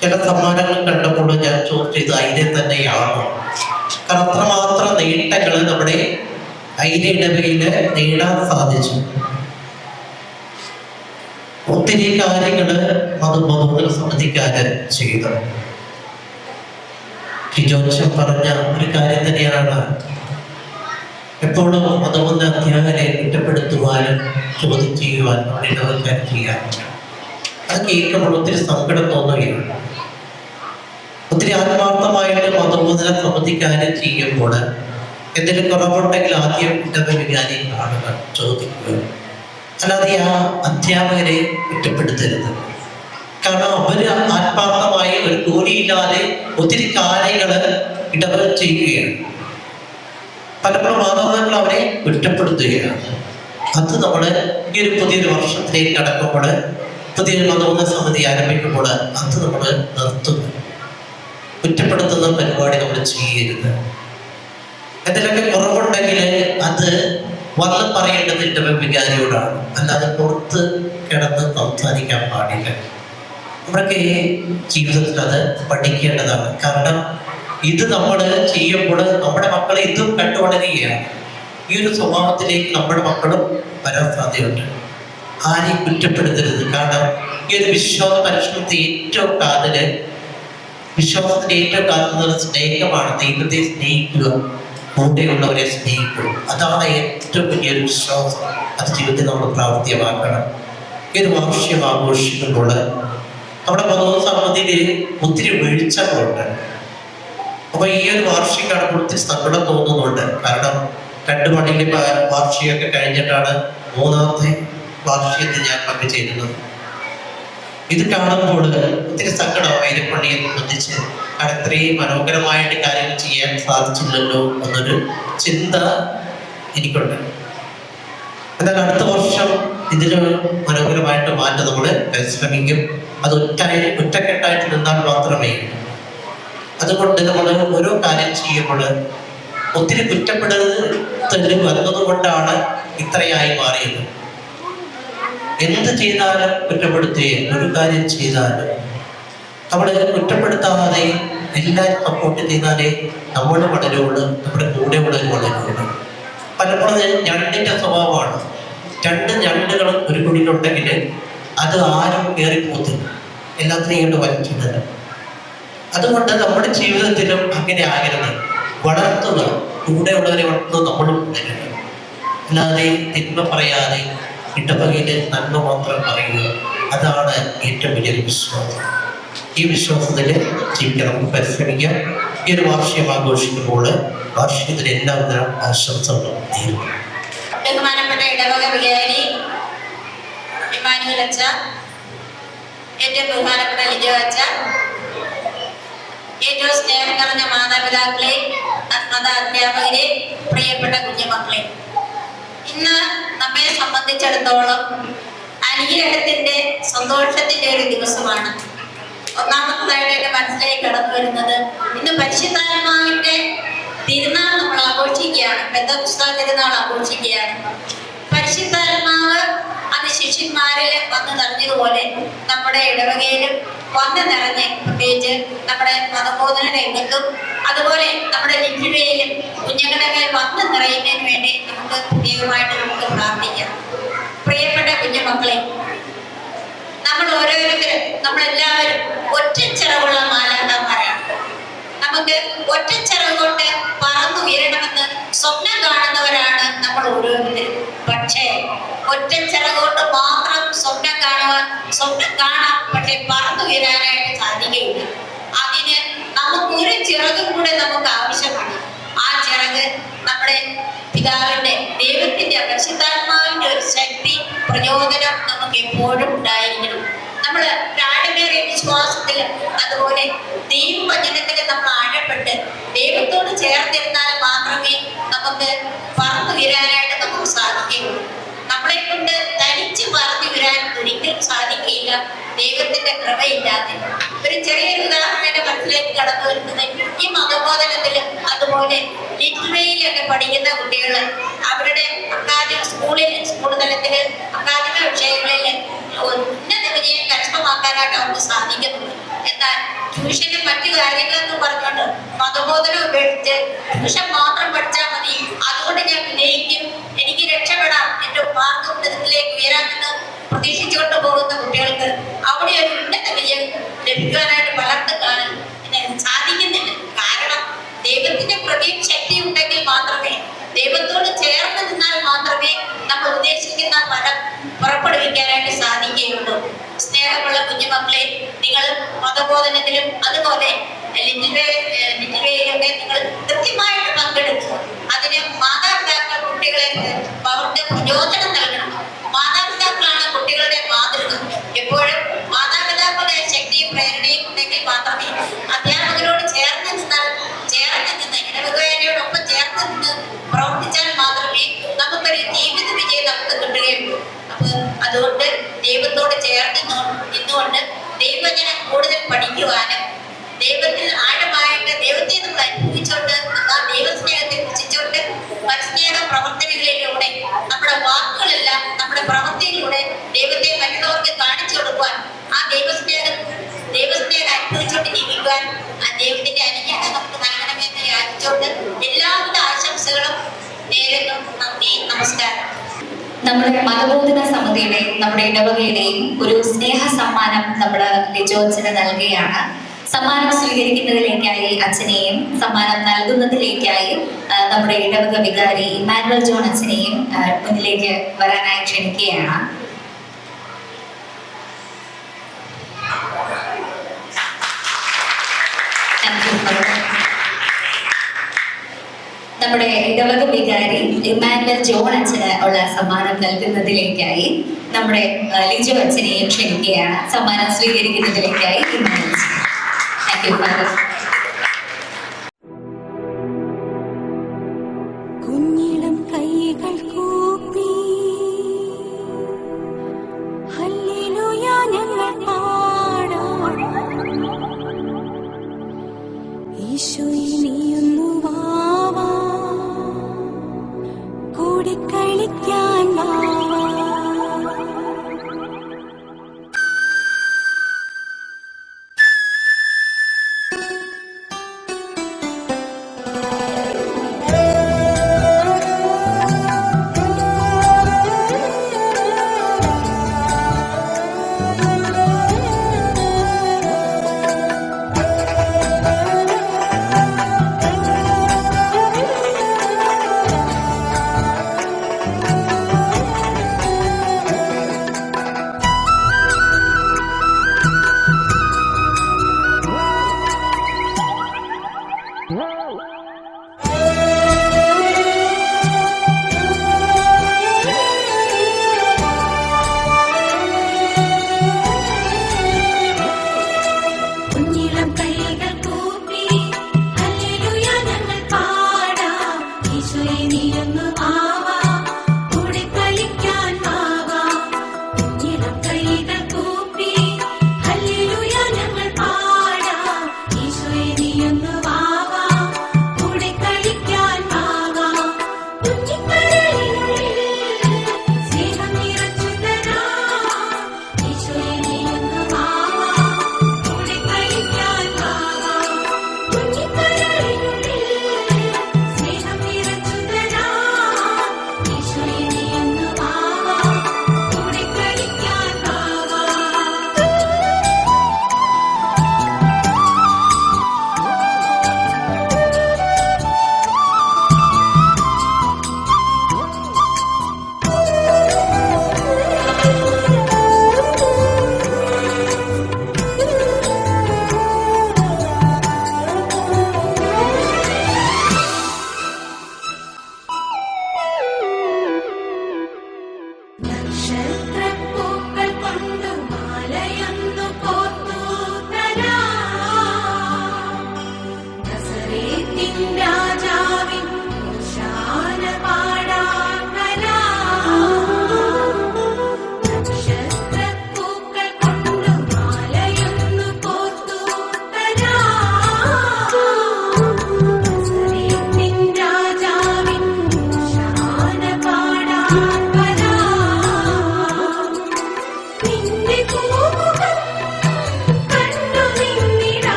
ചില സമ്മാനങ്ങൾ കണ്ടപ്പോൾ ഞാൻ ചോദിച്ചത് ഐര്യ തന്നെയാണോ? കാരണം അത്രമാത്രം നേട്ടങ്ങൾ നമ്മുടെ ഐര്യ ഇടവകയില് നേടാൻ സാധിച്ചു. ഒത്തിരി കാര്യങ്ങള് മതബോധന സമിതിക്കാര് ചെയ്തു. ലിജോച്ചൻ പറഞ്ഞ ഒരു കാര്യം തന്നെയാണ്, എപ്പോഴും മതബോധന അധ്യാപകരെ കുറ്റപ്പെടുത്തുവാനും ചോദ്യം ചെയ്യുവാനും നമ്മുടെ ഇടവക്കാർ ചെയ്യാറുണ്ട്. അത് കേൾക്കുമ്പോൾ ഒത്തിരി സങ്കടം തോന്നുകയാണ്. ഒത്തിരി ആത്മാർത്ഥമായിട്ട് മതബോധന സമിതിക്കാരെ ചെയ്യുമ്പോൾ എന്തെങ്കിലും കുറവുണ്ടെങ്കിൽ ആദ്യം ഇടവകാരെ കാണുക, ചോദിക്കുക. അല്ലാതെ ആ അധ്യാപകരെ കുറ്റപ്പെടുത്തരുത്. കാരണം അവര് ആത്മാർത്ഥമായി ഒരു കൂലിയില്ലാതെ ഒത്തിരി കാര്യങ്ങൾ ഇടവക ചെയ്യുകയാണ്. പലപ്പോഴും മാതാപിതാക്കൾ അവരെ കുറ്റപ്പെടുത്തുകയാണ്. അത് നമ്മൾ ഈ ഒരു പുതിയൊരു വർഷത്തിലേക്ക് കടക്കുമ്പോൾ, പുതിയൊരു മതബോധന സമിതി ആരംഭിക്കുമ്പോൾ അത് നമ്മൾ നിർത്തുന്നു. കുറ്റപ്പെടുത്തുന്ന പരിപാടി നമ്മൾ ചെയ്യരുത്. എന്തെങ്കിലുമൊക്കെ കുറവുണ്ടെങ്കിൽ അത് വന്ന് പറയേണ്ടത് ഇടവക വികാരിയോടാണ്, അല്ലാതെ പുറത്ത് കിടന്ന് സംസാരിക്കാൻ പാടില്ല. നമ്മളൊക്കെ ജീവിതത്തിൽ അത് പഠിക്കേണ്ടതാണ്. കാരണം ഇത് നമ്മൾ ചെയ്യുമ്പോൾ നമ്മുടെ മക്കളെ ഇതും കണ്ടു വളരുകയാണ്. ഈ ഒരു സ്വഭാവത്തിലേക്ക് നമ്മുടെ മക്കളും വരാൻ സാധ്യതയുണ്ട്. ആരെയും കുറ്റപ്പെടുത്തരുത്. കാരണം ഈ ഒരു വിശ്വാസ മനുഷ്യന്റെ ഏറ്റവും കാതല്, വിശ്വാസത്തിന്റെ ഏറ്റവും കാലത്തുള്ള സ്നേഹമാണ്. ദൈവത്തെ സ്നേഹിക്കുക, കൂടെയുള്ളവരെ സ്നേഹിക്കുക. അതാണ് ഏറ്റവും വലിയൊരു വിശ്വാസം. അത് ജീവിതത്തിൽ നമ്മൾ പ്രാവർത്തികമാക്കണം. ഈ ഒരു വാർഷികം ആഘോഷിക്കുമ്പോൾ നമ്മുടെ മതബോധന സമിതിയിൽ ഒത്തിരി വീഴ്ചകളുണ്ട്. അപ്പൊ ഈ ഒരു വാർഷികം കാണുമ്പോൾ ഒത്തിരി സങ്കടം തോന്നുന്നുണ്ട്. കാരണം 2 മണിയിലെ വാർഷികമൊക്കെ കഴിഞ്ഞിട്ടാണ് 3ാമത്തെ വാർഷികത്തിൽ ഞാൻ പങ്കുചേരുന്നത്. ഇത് കാണുമ്പോൾ ഒത്തിരി സങ്കടം വൈരപ്പള്ളിയെ സംബന്ധിച്ച്. കാരണം ഇത്രയും മനോഹരമായിട്ട് കാര്യങ്ങൾ ചെയ്യാൻ സാധിച്ചില്ലല്ലോ എന്നൊരു ചിന്ത എനിക്കുണ്ട്. എന്നാൽ അടുത്ത വർഷം ഇതിന് മനോഹരമായിട്ട് മാറ്റം നമ്മൾ പരിശ്രമിക്കും. അത് ഒറ്റക്കെട്ടായിട്ട് നിന്നാൽ മാത്രമേ. അതുകൊണ്ട് നമ്മൾ ഓരോ കാര്യം ചെയ്യുമ്പോൾ ഒത്തിരി കുറ്റപ്പെടുത്തൽ വരുന്നത് കൊണ്ടാണ് ഇത്രയായി മാറിയത്. എന്ത് ചെയ്താലും കുറ്റപ്പെടുത്തുകയും ഒരു കാര്യം ചെയ്താലും നമ്മൾ കുറ്റപ്പെടുത്താതെ എല്ലാവരും സപ്പോർട്ട് ചെയ്താലേ നമ്മുടെ വളരുള്ളൂ, നമ്മുടെ കൂടെ ഉള്ളവർ വളരുള്ളൂ. പലപ്പോഴും ഞണ്ടിൻ്റെ സ്വഭാവമാണ്, രണ്ട് ഞണ്ടുകളും ഒരു കുഴിയിലുണ്ടെങ്കിൽ അത് ആരും കയറിപ്പോത്തില്ല, എല്ലാത്തിനെയും കൊണ്ട് വലിച്ചിടുന്നത്. അതുകൊണ്ട് നമ്മുടെ ജീവിതത്തിലും അങ്ങനെ ആകരുത്. വളർത്തുക, കൂടെയുള്ളവരെ വളർത്തുക, നമ്മളും വളരുക. അല്ലാതെ തിന്മ പറയാതെ ഇടവകയിൽ നന്മ മാത്രം പറയുക, അതാണ് ഏറ്റവും വലിയൊരു വിശ്വാസം. ഈ വിശ്വാസത്തിൽ ജീവിക്കാൻ നമുക്ക് പരിശ്രമിക്കാം. ഈ ഒരു വാർഷികം ആഘോഷിക്കുമ്പോൾ വാർഷികത്തിൽ എല്ലാവിധ ആശംസകളും നേരുന്നു. ബഹുമാനപ്പെട്ട ഇടവക വികാരി ഇമ്മാനുവൽ അച്ഛ, ഏറ്റവും ബഹുമാനപ്പെട്ട ലിജോ അച്ഛ, ഏറ്റവും സ്നേഹം നിറഞ്ഞ മാതാപിതാക്കളെ, മത അധ്യാപകരെ, പ്രിയപ്പെട്ട കുഞ്ഞുമക്കളെ, ഇന്ന് നമ്മെ സംബന്ധിച്ചിടത്തോളം അനുഗ്രഹത്തിന്റെ സന്തോഷത്തിന്റെ ഒരു ദിവസമാണ്. ഒന്നാമത്തേതായിട്ട് എന്റെ മനസ്സിലേക്ക് കടന്നു വരുന്നത്, ഇന്ന് പരിശുദ്ധാത്മാവിന്റെ തിരുനാൾ നമ്മൾ ആഘോഷിക്കുകയാണ്, പെന്തക്കോസ്താ തിരുനാൾ ആഘോഷിക്കുകയാണ്. പരിശുദ്ധാത്മാവ് അത് ശിഷ്യന്മാരിൽ വന്ന് നിറഞ്ഞതുപോലെ നമ്മുടെ ഇടവകയിലും വന്ന് നിറഞ്ഞ്, പ്രത്യേകിച്ച് നമ്മുടെ മതബോധന രംഗത്തും അതുപോലെ നമ്മുടെ ലിഖിതയിലും കുഞ്ഞുങ്ങളുടെ മേൽ വന്ന് നിറയുന്നതിന് വേണ്ടി നമുക്ക് പ്രത്യേകമായിട്ട് നമുക്ക് പ്രാർത്ഥിക്കാം. പ്രിയപ്പെട്ട കുഞ്ഞുമക്കളെ, നമ്മൾ ഓരോരുത്തരും, നമ്മളെല്ലാവരും ഒറ്റച്ചിറകുള്ള മാലാഖമാരാണ്. നമുക്ക് ഒറ്റച്ചിറക് കൊണ്ട് പറന്നുയരണമെന്ന് സ്വപ്നം കാണുന്നവരാണ് നമ്മൾ ഓരോരുത്തരും. പക്ഷേ ഒറ്റച്ചിറക് കൊണ്ട് മാത്രം സ്വപ്നം കാണാം, പക്ഷെ പറന്നുയരാനായിട്ട് സാധിക്കുകയില്ല. അതിന് നമുക്ക് ഒരു ചിറകും കൂടെ നമുക്ക് ആവശ്യമാണ്. ആ ചിറക് നമ്മുടെ പിതാവിന്റെ, ദൈവത്തിന്റെ, പരിശുദ്ധാത്മാവിന്റെ ഒരു ശക്തി, പ്രചോദനം നമുക്ക് എപ്പോഴും ഉണ്ടായിരിക്കണം. നമ്മൾ പ്രാണമേറിയ വിശ്വാസത്തിൽ അതുപോലെ ദൈവവചനത്തിൽ നമ്മൾ ആഴപ്പെട്ട് ദൈവത്തോട് ചേർന്നിരുന്നാൽ മാത്രമേ നമുക്ക് പറന്നു വരാനായിട്ട് നമുക്ക് സാധിക്കുകയുള്ളൂ. നമ്മളെ കൊണ്ട് തനിച്ച് പറഞ്ഞു വരാൻ ഒരിക്കലും സാധിക്കുകയില്ല ദൈവത്തിന്റെ കൃപയില്ലാതെ. ഒരു ചെറിയൊരു ഉദാഹരണം എന്റെ മനസ്സിലേക്ക് കടന്നു വരുന്നത്, ഈ മതബോധനത്തില് അതുപോലെ ലിറ്ററയിലൊക്കെ പഠിക്കുന്ന കുട്ടികൾ അവരുടെ സ്കൂൾ തലത്തില് അക്കാദമിക വിഷയങ്ങളിൽ ഉന്നത വിജയം കരസ്ഥമാക്കാനായിട്ട് അവർക്ക് സാധിക്കുന്നുണ്ട്. എന്നാൽ ട്യൂഷനും മറ്റു കാര്യങ്ങളെന്നും പറഞ്ഞുകൊണ്ട് മതബോധനം ഉപയോഗിച്ച് ട്യൂഷൻ മാത്രം പഠിച്ചാൽ മതി, അതുകൊണ്ട് ഞാൻ വിജയിക്കും, എനിക്ക് രക്ഷപ്പെടാം, എന്റെ മാർഗത്തിലേക്ക് ഉയരാമെന്ന് പ്രതീക്ഷിച്ചുകൊണ്ട് പോകുന്ന കുട്ടികൾക്ക് അവിടെ ഒരു ഉന്നത വിജയം ലഭിക്കാനായിട്ട് പലർക്കും സാധിക്കുന്നില്ല. കാരണം ദൈവത്തിന്റെ പ്രതീക്ഷ ശക്തി ഉണ്ടെങ്കിൽ മാത്രമേ, ദൈവത്തോട് ചേർന്ന് നിന്നാൽ മാത്രമേ നമ്മൾ ഉദ്ദേശിക്കുന്ന ഫലം പുറപ്പെടുവിക്കാനായിട്ട് സാധിക്കുകയുള്ളൂ. സ്നേഹമുള്ള കുഞ്ഞുമക്കളെ, നിങ്ങൾ മതബോധനത്തിലും അതുപോലെ ലിറ്റിലൊക്കെ നിങ്ങൾ കൃത്യമായിട്ട് പങ്കെടുക്കുക. അതിന് മാതാപിതാക്കൾ കുട്ടികളെ അവർക്ക് പ്രചോദനം നൽകണം. മാതാപിതാക്കളാണ് കുട്ടികളുടെ മാതൃക. എപ്പോഴും മാതാപിതാക്കളുടെ ശക്തിയും പ്രേരണയും ഉണ്ടെങ്കിൽ മാത്രമേ അധ്യാപകരോട് ചേർന്ന് നിന്ന് ഇടവകയോടൊപ്പം ചേർന്ന് നിന്ന് പ്രവർത്തിച്ചാൽ മാത്രമേ നമുക്കൊരു ജീവിത വിജയം നമുക്ക് കിട്ടുകയുള്ളൂ. അപ്പൊ അതുകൊണ്ട് ദൈവത്തോട് ചേർന്ന് നിന്നുകൊണ്ട് ദൈവജനം കൂടുതൽ പഠിക്കുവാനും ദൈവത്തിൽ ആഴമായിട്ട് ദൈവത്തെ നമ്മൾ അനുഭവിച്ചുകൊണ്ട് ആ ദൈവസ്നേഹത്തെ കുറിച്ചുകൊണ്ട് പരസ്നേഹ പ്രവർത്തനങ്ങളിലൂടെ നമ്മുടെ വാക്കുകളെല്ലാം നമ്മുടെ പ്രവൃത്തിയിലൂടെ ദൈവത്തെ മറ്റുള്ളവർക്ക് കാണിച്ചു കൊടുക്കുവാൻ, ആ ദൈവസ്നേഹം അനുഭവിച്ചുകൊണ്ട് ജീവിക്കുവാൻ ആ ദൈവത്തിന്റെ അനുഗ്രഹം നമുക്ക് നൽകണമെന്ന് യാചിച്ചുകൊണ്ട് എല്ലാവിധ ആശംസകളും നേരുന്നു. നന്ദി, നമസ്കാരം. നമ്മുടെ മതബോധന സമിതിയുടെ, നമ്മുടെ ഇടവകയുടെയും ഒരു സ്നേഹ സമ്മാനം നമ്മുടെ ലിജോച്ചന് നൽകുകയാണ്. സമ്മാനം സ്വീകരിക്കുന്നതിലേക്കായി അച്ഛനെയും സമ്മാനം നൽകുന്നതിലേക്കായി നമ്മുടെ ഇടവക വികാരി ഇമ്മാനുവൽ ജോൺ അച്ഛനെയും മുന്നിലേക്ക് വരാനായി ക്ഷണിക്കുകയാണ്. നമ്മുടെ ഇടവക വികാരി ഇമ്മാനുവൽ ജോൺ അച്ഛന് ഉള്ള സമ്മാനം നൽകുന്നതിലേക്കായി നമ്മുടെ ലിജോ അച്ഛനെയും ക്ഷണിക്കുകയാണ്. സമ്മാനം സ്വീകരിക്കുന്നതിലേക്കായി ഇമ്മാനുവൽ അച്ഛൻ. Thank you father. കുഞ്ഞിളം കൈകൾ കൂപ്പി ഹല്ലേലൂയ ഞങ്ങൾ പാടാം. ഈശോയെ നീയൊന്നു വാവാ, കൂടെ കളിക്കാൻ വാവാ.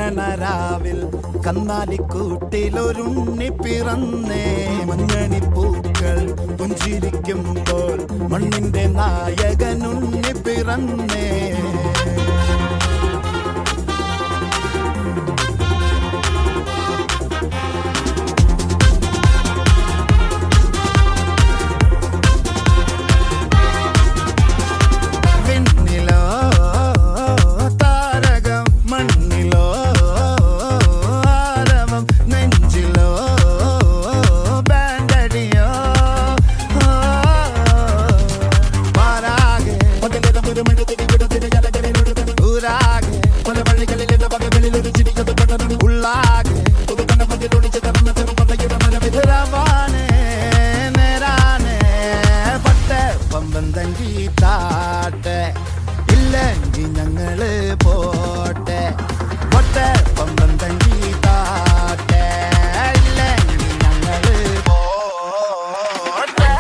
മിന്നണരാവിൽ കന്നാലിക്കൂട്ടിലൊരുണ്ണി പിറന്നേ മഞ്ഞണിപ്പൂക്കൾ പുഞ്ചിരിക്കുമ്പോൾ മണ്ണിന്റെ നായകനുണ്ണി പിറന്നേ ഇല്ലെങ്കിൽ ഞങ്ങള് പോട്ടെ പൊട്ടെ പമ്പം തങ്കി താട്ടെ ഇല്ലെങ്കിൽ ഞങ്ങള് പോട്ടെ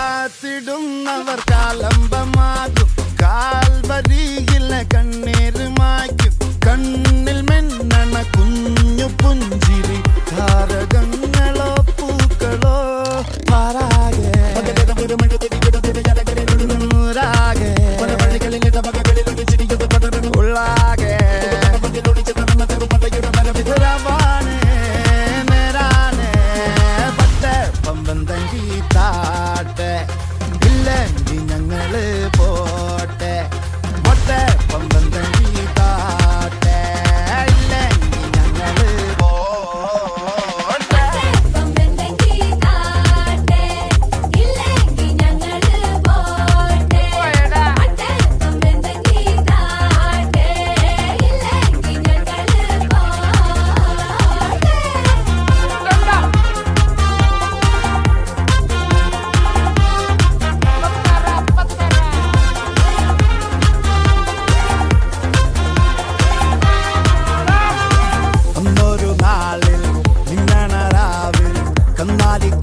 കാത്തിടുന്നവർ കാലംബമാകും കാൽവരിയിലെ കണ്ണീര് മായ്ക്കും കണ്ണിൽ മിന്നണ കുഞ്ഞു പുഞ്ചിരി താരകങ്ങളോ പൂക്കളോ പാരാകെ ഉള്ളാകെ പമ്പം തങ്കി താട്ടെ ഇല്ലെങ്കിൽ ഞങ്ങള് പോട്ടെ പൊട്ടെ പമ്പം തങ്കി താട്ടെ ഇല്ലെങ്കിൽ ഞങ്ങള് പോട്ടെ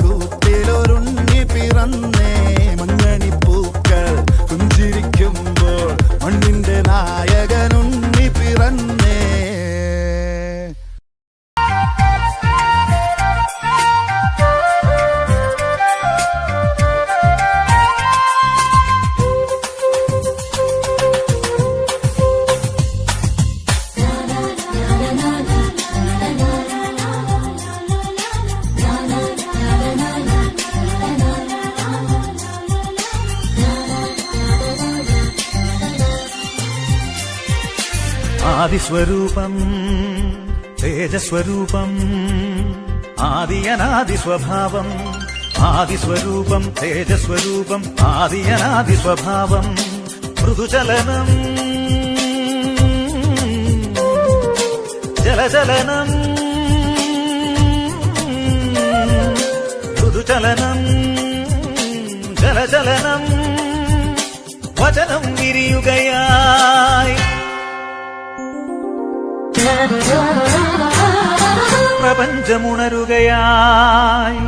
കന്നാലിക്കൂട്ടിലൊരുണ്ണി പിറന്നേ മഞ്ഞണിപ്പൂക്കൾ പുഞ്ചിരിക്കുമ്പോൾ മണ്ണിന്റെ നായകനുണ്ണി പിറന്നേ ആദിസ്വരൂപം തേജസ്വരൂപം ആദിയനാദിസ്വഭാവം ആദിസ്വരൂപം തേജസ്വരൂപം ആദിയനാദിസ്വഭാവം മൃദുചലനം ജലചലനം മൃദുചലനം ജലചലനം വചനം വിരിയുകയായി പ്രപഞ്ചമുണരുകയായി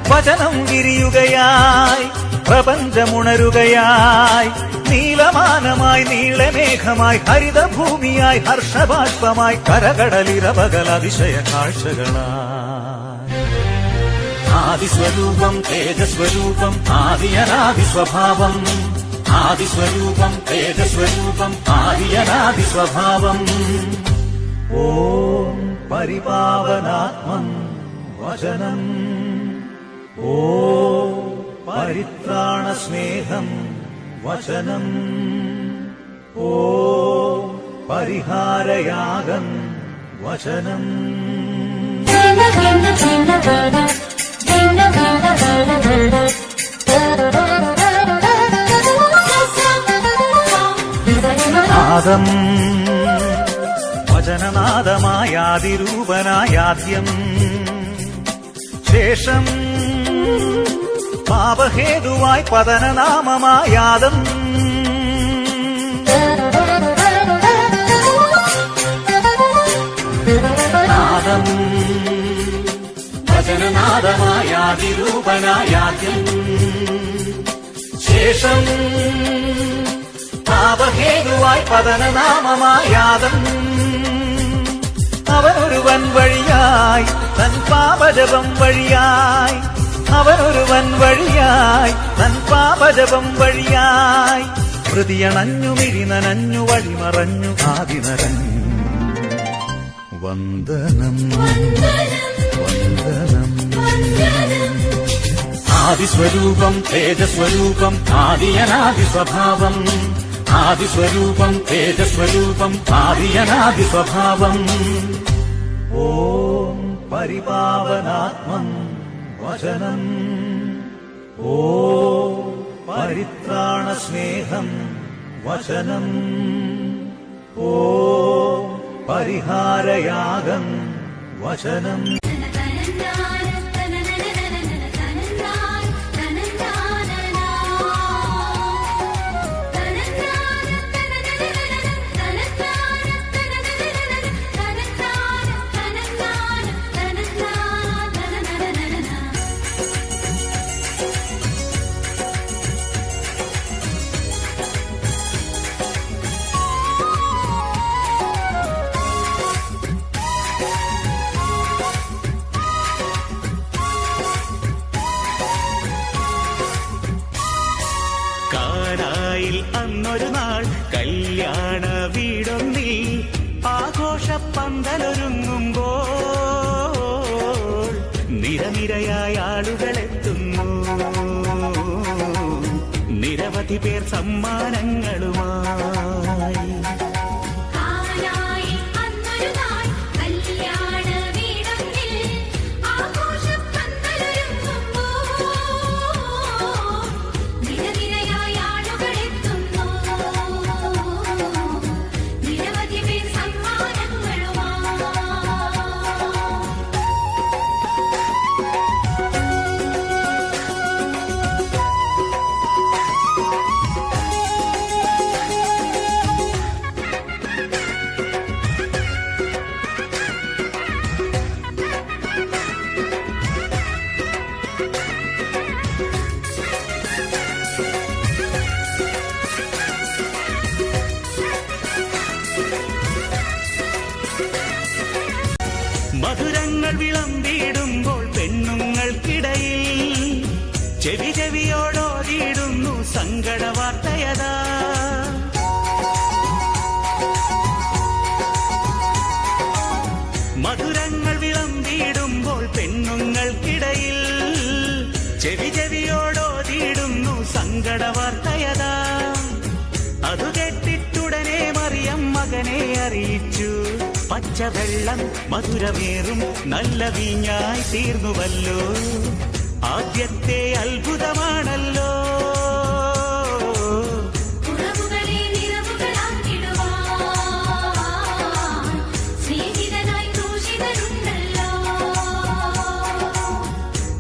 വചനം വിരിയുകയായി പ്രപഞ്ചമുണരുകയായി നീലമാനമായി നീളമേഘമായി ഹരിതഭൂമിയായി ഹർഷബാഷ്പമായി കരകടലിരപകൽ അതിശയ കാഴ്ചകളായി ആദിസ്വരൂപം തേജസ്വരൂപം ആദിയനാദിസ്വഭാവം ആദിസ്വരൂപം തേജസ്വരൂപം ആദിയനാദിസ്വഭാവം ഓം പരിപാവനാത്മം വചനം ഓം പരിത്രാണസ്നേഹം വചനം ഓം പരിഹാരയാഗം വചനം നാദം വചനനാദമായാതിരൂപനായാദ്യം ശേഷം പാപഹേതുവായി പതനനാമമായാദം നാദം വചനനാദമായാതിരൂപനായാദ്യം ശേഷം പാപഹേതുവായി പതനനാമമായാദം അവനൊരുവൻ വഴിയായി തൻ പാപജപം വഴിയായി അവനൊരുവൻ വഴിയായി തൻ പാപജപം വഴിയായി ഹൃദയണഞ്ഞു മിഴിനനഞ്ഞു വഴിമറഞ്ഞു ആദിനരഞ്ഞു വന്ദനം വന്ദനം ആദിസ്വരൂപം തേജസ്വരൂപം ആദിയനാദി സ്വഭാവം ആദിസ്വരൂപം തേജസ്വരൂപം ആദിയനാദി സ്വഭാവം ഓം പരിപാവനാത്മം വചനം ഓം പരിത്രാണസ്നേഹം വചനം ഓം പരിഹാരയാഗം വചനം അന്നൊരു നാൾ കല്യാണ വീടൊന്നിൽ ആഘോഷപ്പന്തലൊരുങ്ങുമ്പോൾ നിരനിരയായ ആളുകളെത്തുന്നു നിരവധി പേർ സമ്മാനങ്ങളുമായി മധുരങ്ങൾ വിളമ്പിടുമ്പോൾ പെണ്ണുങ്ങൾക്കിടയിൽ ചെവി ചെവിയോടോടിയിടുന്നു സങ്കട വാർത്തയതാ മധുരങ്ങൾ വിളമ്പിടുമ്പോൾ പെണ്ണുങ്ങൾക്കിടയിൽ ചെവി ചെവിയോടോടിയിടുന്നു സങ്കട വാർത്തയതാ അതു കേട്ടിട്ടുടനെ മറിയം മകനെ അറിയിച്ചു പച്ചവെള്ളം മധുരമേറും നല്ല വീഞ്ഞായി തീർന്നുവല്ലോ ആദ്യത്തെ അത്ഭുതമാണല്ലോ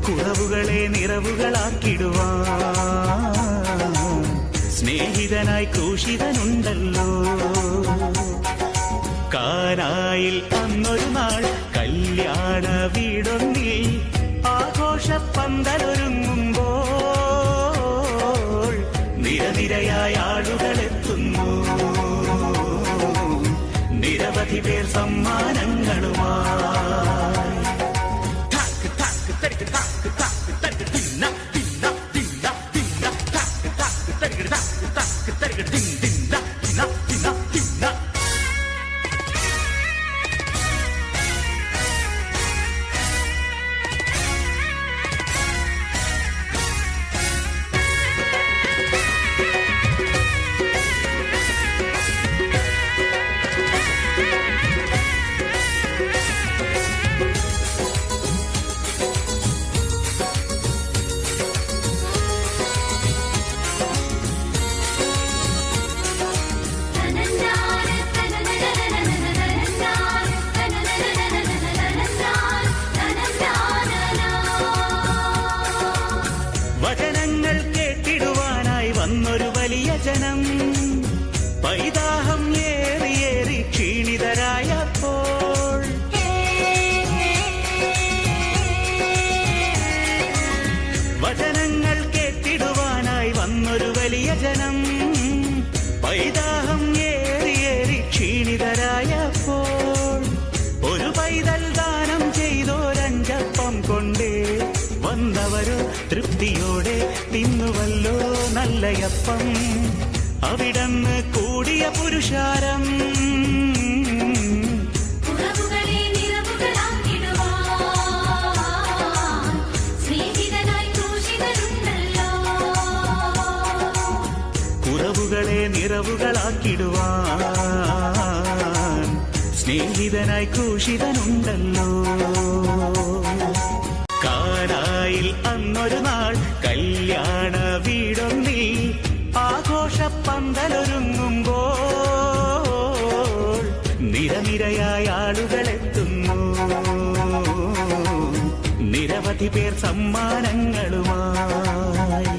കുറവുകളെ നിറവുകളാക്കിടുവാൻ സ്നേഹിതനായി ക്രൂശിതനുണ്ടല്ലോ കാനായിൽ അന്നൊരു നാൾ കല്യാണ വീടൊന്നിൽ ആഘോഷപ്പന്തലൊരുങ്ങുമ്പോൾ നിരനിരയായ ആളുകളെത്തുന്നു നിരവധി പേർ സമ്മാനങ്ങളുമായി കൊണ്ടേ വന്നവരോ തൃപ്തിയോടെ തിന്നുവല്ലോ നല്ലയപ്പം. അവിടന്ന് കൂടിയ പുരുഷാരം കുറവുകളെ നിറവുകളാക്കിടുവാൻ സ്നേഹിതനായി ക്രൂശിതനുണ്ടല്ലോ. കാനായിൽ അന്നൊരു നാൾ കല്യാണ വീടൊന്നി ആഘോഷപ്പന്തലൊരുങ്ങുമ്പോൾ നിരനിരയായ ആളുകളെത്തുന്നു. നിരവധി പേർ സമ്മാനങ്ങളുമായി.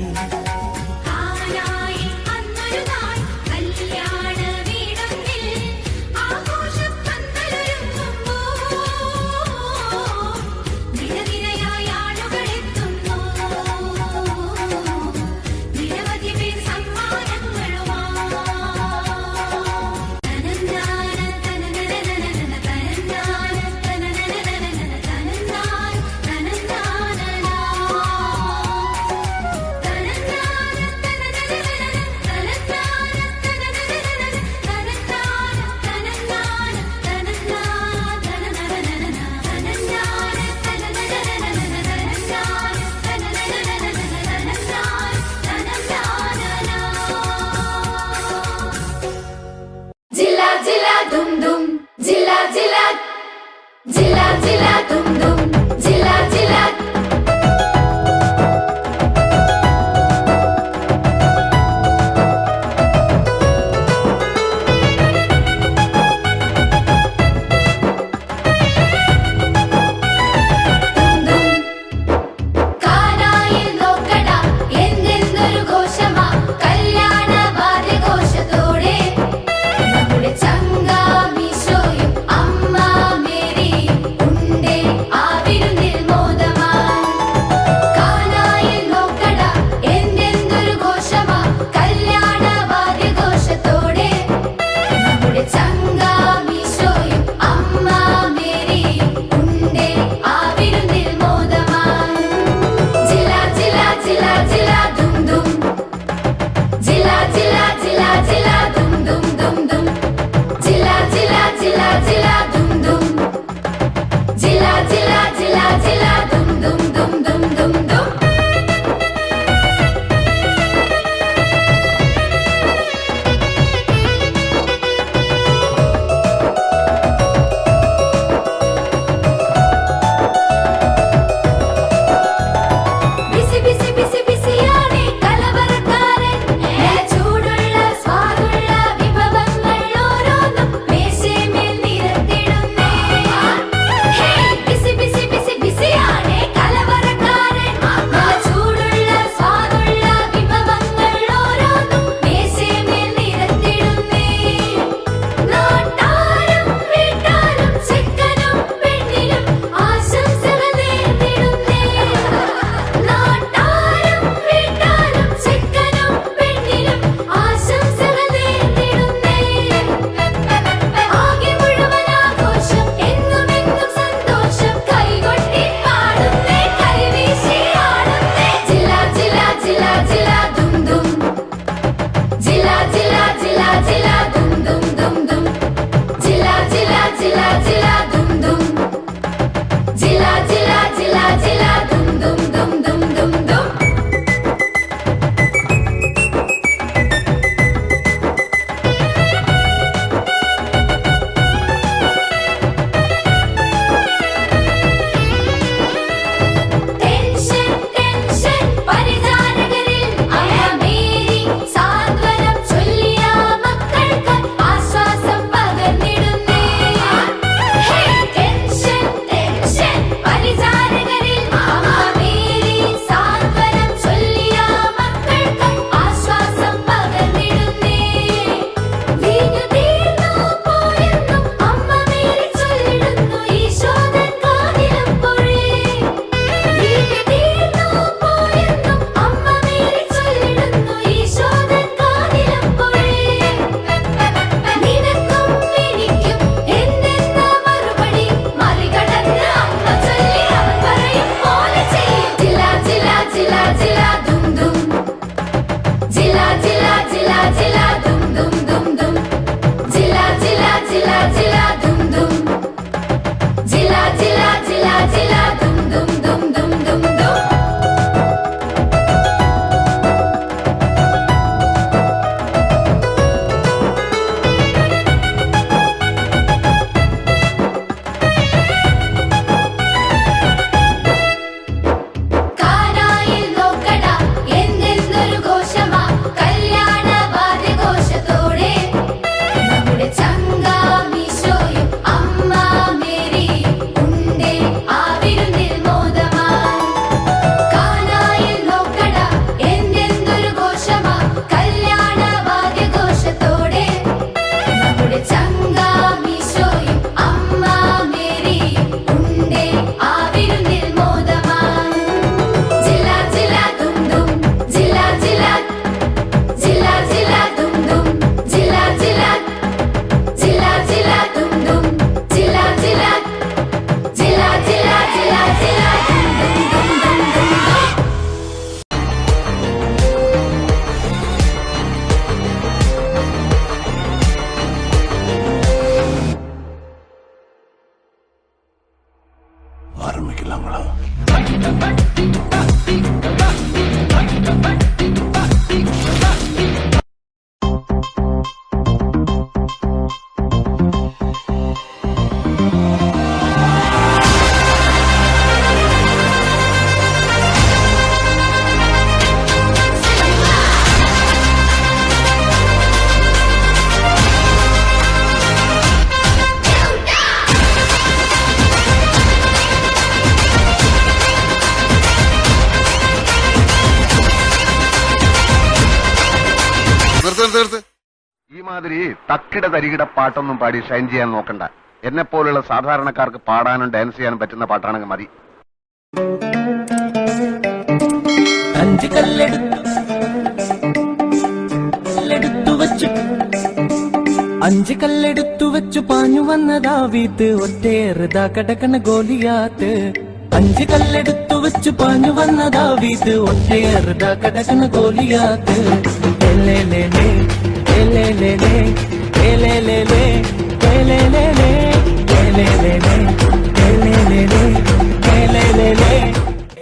ஆரம்பிக்கலாங்களா? ഈ മാതിരി തക്കിട തരികിട പാട്ടൊന്നും പാടി ഷൈൻ ചെയ്യാൻ നോക്കണ്ട. എന്നെ പോലുള്ള സാധാരണക്കാർക്ക് പാടാനും ഡാൻസ് ചെയ്യാനും പറ്റുന്ന പാട്ടാണെങ്കിൽ മതി. അഞ്ച് കല്ലെടുത്തു വെച്ചു പാഞ്ഞു വന്നതാ വീത്ത് ഒറ്റേറുതാ കടക്കണ ഗോലിയാത്ത്. അഞ്ച് കല്ലെടുത്തു വെച്ചു പാഞ്ഞു വന്നതാ വീത്ത് ഒറ്റേറുതാ കടക്കണ ഗോലിയാത്ത്.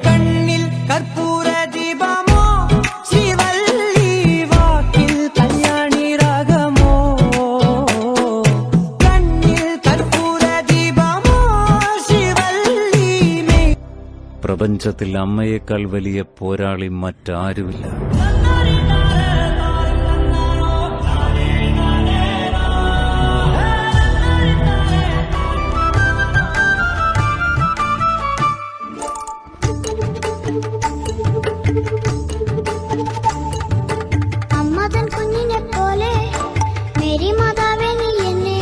കണ്ണിൽ കർപ്പൂര ദീപമോ ശിവല്ലി വാക്കിൽ കല്യാണി രാഗമോ. കണ്ണിൽ കർപ്പൂര ദീപമോ ശിവല്ലി. പ്രപഞ്ചത്തിൽ അമ്മയേക്കാൾ വലിയ പോരാളി മറ്റാരുമില്ല. അമ്മതൻ കുഞ്ഞിനെ പോലെ മേരി മാതാവേ നീ എന്നെ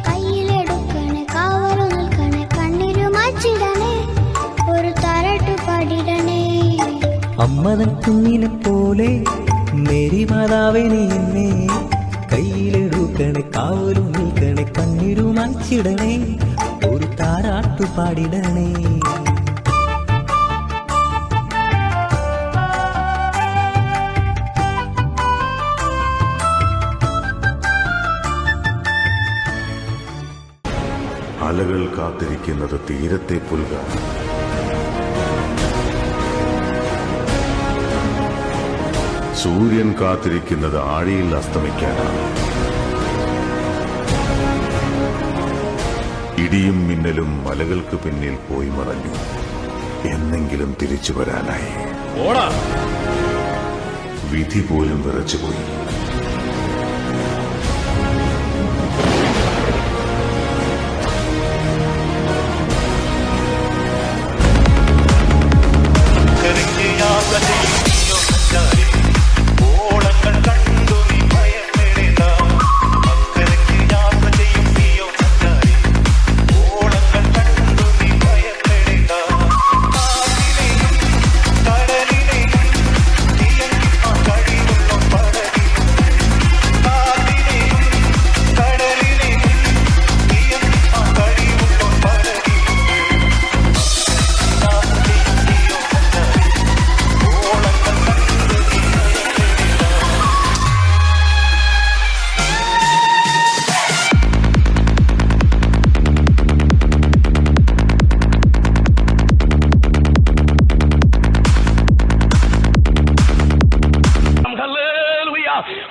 കയ്യിലെടുക്കണേ, കാവലു നിൽക്കണേ, കണ്ണിരു മാച്ചിടണേ, ഒരു താരാട്ട് പാടിടണേ. അമ്മതൻ കുഞ്ഞിനെ പോലെ മേരി മാതാവേ നീ എന്നെ കയ്യിലെടുക്കണേ, കാവലു നിൽക്കണേ, കണ്ണിരു മാച്ചിടണേ, ഒരു താരാട്ടു പാടിടണേ. അലകൾ കാത്തിരിക്കുന്നത് തീരത്തെ പുൽകാൻ. സൂര്യൻ കാത്തിരിക്കുന്നത് ആഴിയിൽ അസ്തമിക്കാനാണ്. ഇടിയും മിന്നലും മലകൾക്ക് പിന്നിൽ പോയി മറഞ്ഞു, എന്നെങ്കിലും തിരിച്ചു വരാനായി. വിധി പോലും വിറച്ചുപോയി.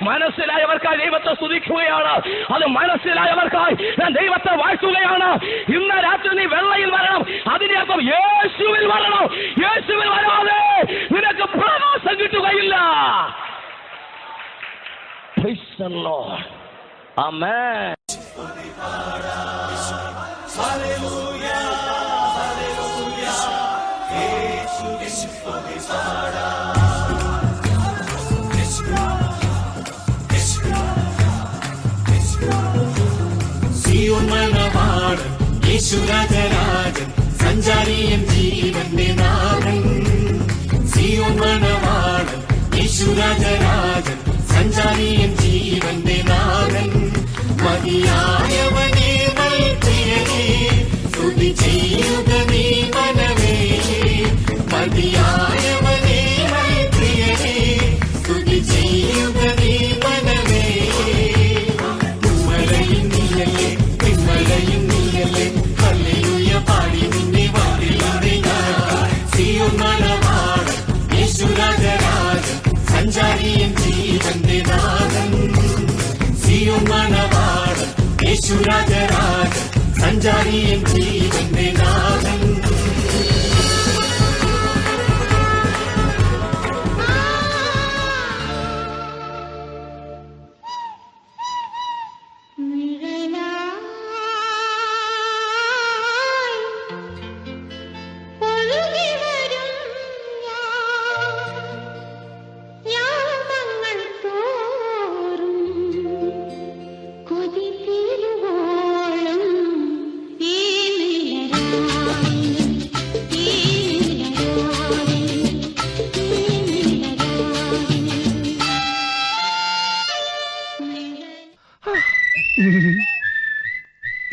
മനസ്സിലായവർക്കായി ദൈവത്തെ സ്തുതിക്കുകയാണ്. അത് മനസ്സിലായവർക്കായി ഞാൻ ദൈവത്തെ വാഴ്ത്തുകയാണ്. ഇന്ന് രാത്രി നീ വെള്ളയിൽ വരണം. അതിന്റെ അർത്ഥം യേശുവിൽ വരണം. യേശുവിൽ വരാതെ നിനക്ക് പ്രവാസം കിട്ടുകയില്ല. Praise the Lord. Amen. യേശുരാജരാജൻ സഞ്ചാരിയൻ ജീവന്റെ നാഥൻ. സിയോൻ മണവാളൻ യേശുരാജരാജൻ സഞ്ചാരിയൻ ജീവന്റെ നാഥൻ. മതിയായവനേ പ്രിയനേ സ്തുതി ചെയ്യുക നീ മനമേ. മതിയായവനേ പ്രിയനേ സ്തുതി ചെയ്യുക നീ മനമേ. തുമ്മലയും നീയല്ലേ, പിമ്മലയും നീയല്ലേ, ഹല്ലേലൂയ പാടി നിന്നെ വാഴ്ത്തില്ല യേശുരാജരാജൻ സഞ്ചാരിയും ജീവന്റെ നാഥൻ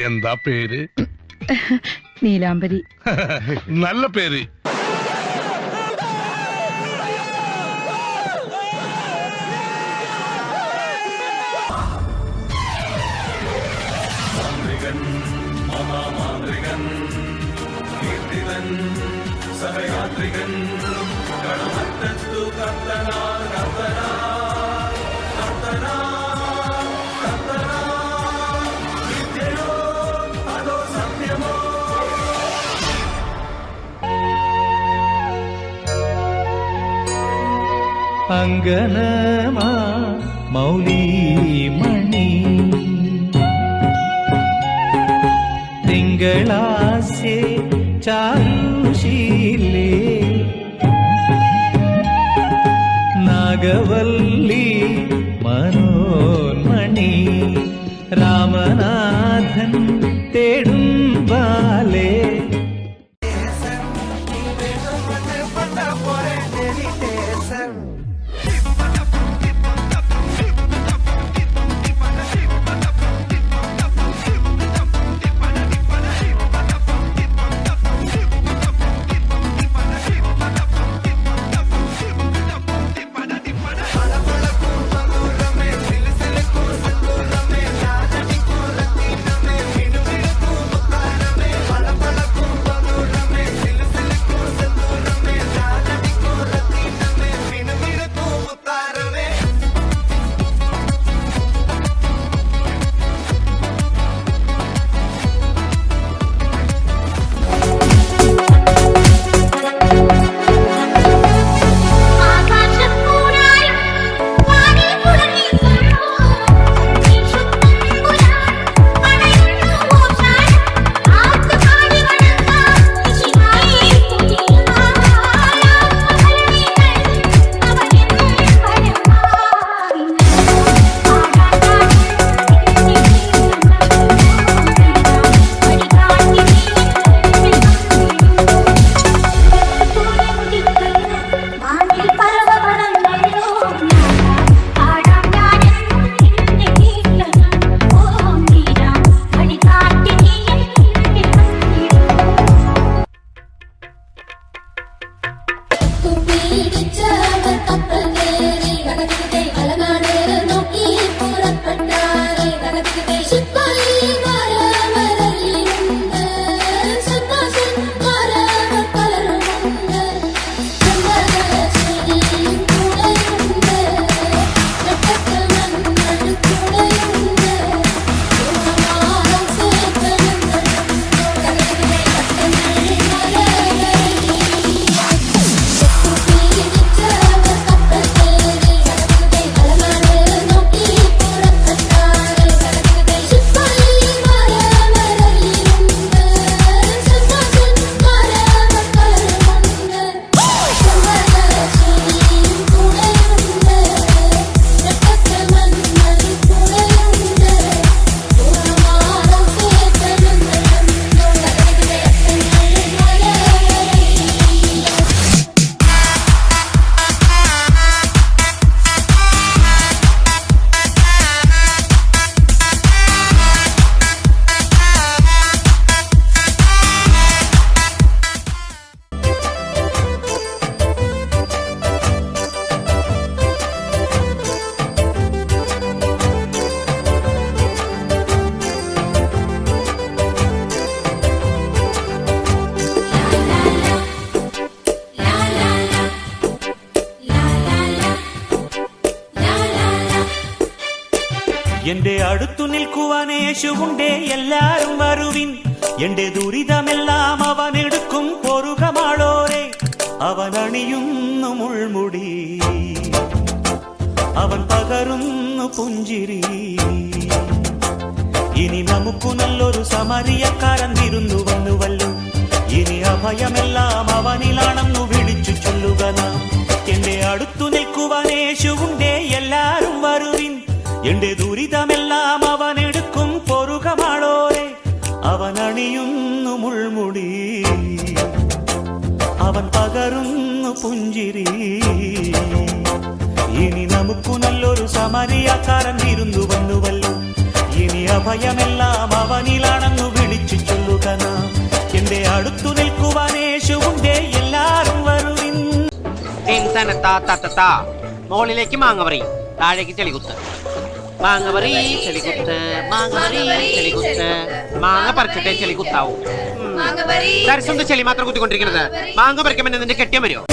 എന്താ പേര്? നീലാംബരി. നല്ല പേര്. മഹാമാന്ത്രികൻ കീർത്തിതൻ സഹയാത്രികൻ കടമറ്റത്തു കർത്തനാ കർത്തനാ കർത്തനാ കർത്തനാ വിദ്യയോ അതോ സത്യമോ അങ്കനമാ മൗലിമണി തിങ്കളാസ്യേ ചാരുശീലേ നാഗവല്ലി മനോന്മണി രാമനാഥൻ തേടും ബാലേ എന്റെ അടുത്തു നിൽക്കുവാൻ യേശുവുണ്ടേ, എല്ലാരും വരുവിൻ. എന്റെ ദുരിതമെല്ലാം അവനെടുക്കും പൊറുകമാളോരെ. അവൻ അണിയുന്നു മുൾമുടി, അവൻ പകരുന്നു പുഞ്ചിരി. ഇനി നമുക്കു നല്ലൊരു സമരിയക്കാരൻ വിരുന്നു വന്നുവല്ലോ. ഇനി അഭയമെല്ലാം അവനിലാണെന്നു വിളിച്ചു ചൊല്ലുക നാം. എന്റെ അടുത്തു നിൽക്കുവാൻ യേശുവുണ്ടേ, എല്ലാരും വരുവിൻ. എന്റെ ദുരിതമെല്ലാം അവനെടുക്കും പൊറുകമാളോരെ. അവൻ അണിയുന്നു മുൾമുടി, അവൻ പകരുന്നു പുഞ്ചിരി. ഇനി നമുക്കു നല്ലൊരു സമരിയക്കാരൻ വിരുന്നു വന്നുവല്ലോ. ഇനി അഭയമെല്ലാം അവനിലാണെന്നു വിളിച്ചു ചൊല്ലുക നാം. എന്റെ അടുത്തു നിൽക്കുവാൻ യേശുവുണ്ടേ, എല്ലാരും വരുവിൻ. മുകളിലേക്ക് മാങ്ങപറി, താഴേക്ക് ചെളികുത്ത്. മാങ്ങപറി ചെളികുത്ത്, മാങ്ങപറി ചെളികുത്ത്. മാങ്ങ പറിച്ചിട്ടേ ചെളികുത്താവൂ. ദർശനം ചെളി മാത്രം കുത്തിക്കൊണ്ടിരിക്കുന്നത്. മാങ്ങ പറിക്കുമ്പോൾ നിന്റെ കെട്ടിയം വരുമോ?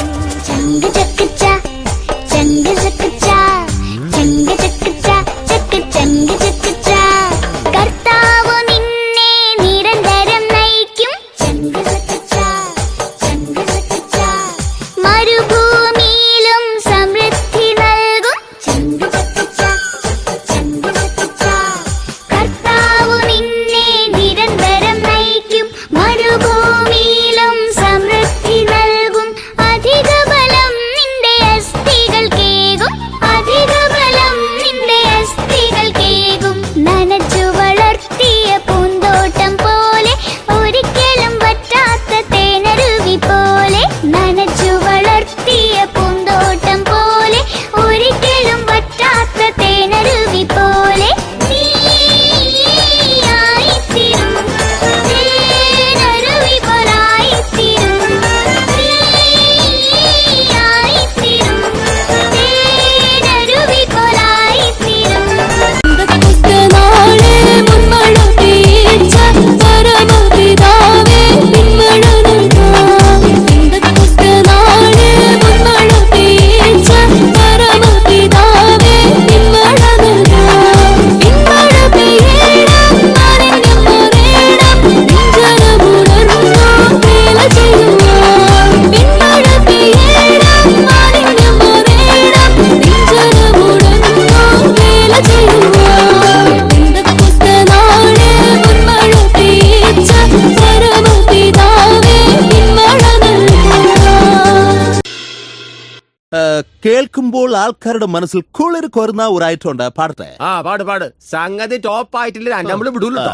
കേൾക്കുമ്പോൾ ആൾക്കാരുടെ മനസ്സിൽ കുളിർ കൊരുന്ന ഒരു ഐറ്റം ഉണ്ട്. പാടട്ടെ? പാട് പാട്. സംഗതി ടോപ്പ് ആയിട്ടില്ല, നമ്മള് വിടൂല്ലോ.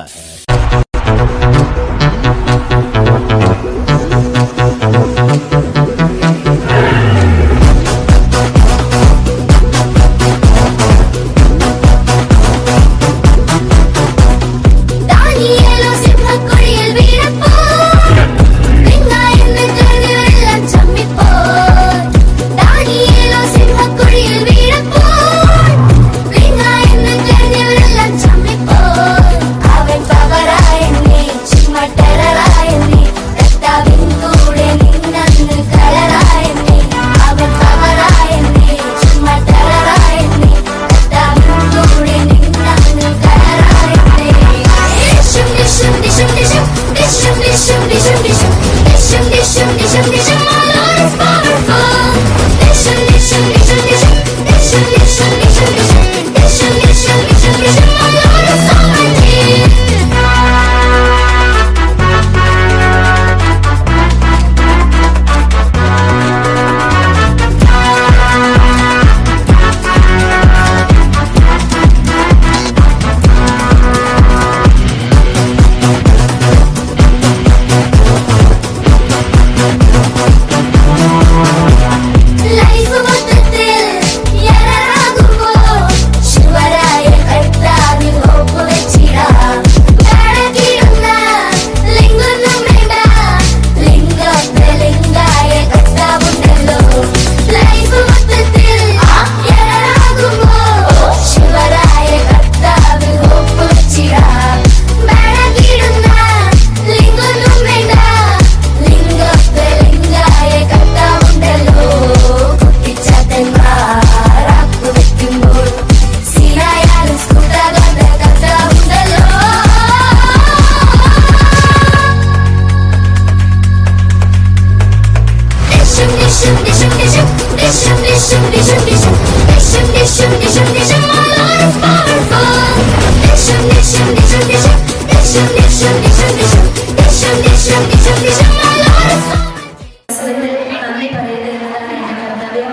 നന്ദി പറയുന്നതാണ് എൻ്റെ കർത്തവ്യം.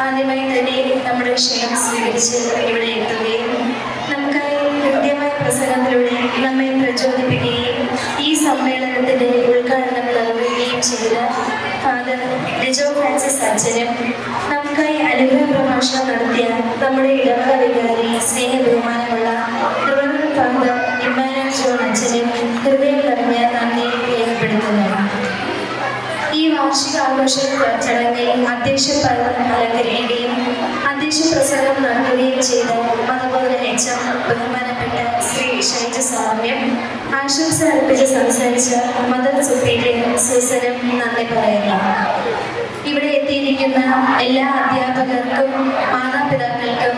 ആദ്യമായി തന്നെ നമ്മുടെ ക്ഷണം സ്വീകരിച്ച് ഇവിടെ എത്തുകയും നമുക്കായി കൃത്യമായ പ്രസംഗത്തിലൂടെ നമ്മെ പ്രചോദിപ്പിക്കുകയും ഈ സമ്മേളനത്തിന്റെ ഉദ്ഘാടനം നൽകുകയും ചെയ്ത ഫാദർ ലിജോ ഫ്രാൻസിസ് അച്ഛനും നമുക്കായി അനുഗ്രഹ പ്രഭാഷണം നടത്തിയ നമ്മുടെ ഇടവക വികാരി സ്നേഹ ബഹുമാനമുള്ള റിവറൻഡ് ഫാദർ ഇമ്മാനുവൽ ജോൺ അച്ഛനും ഹൃദയം നിറഞ്ഞ നന്ദി രേഖപ്പെടുത്തുന്നു. ഈ വാർഷിക ആഘോഷ ചടങ്ങിൽ അധ്യക്ഷ പദം അലങ്കരിക്കുകയും അധ്യക്ഷ പ്രസംഗം നടത്തുകയും ചെയ്ത മതബോധന എച്ച് ബഹുമാനപ്പെട്ട ശ്രീ ഷൈജ സാമ്യം ആശംസ അർപ്പിച്ച് സംസാരിച്ച മദർ സുപ്പീരിയർ സൂസനും നന്ദി പറയുന്നു. ഇവിടെ എത്തിയിരിക്കുന്ന എല്ലാ അധ്യാപകർക്കും മാതാപിതാക്കൾക്കും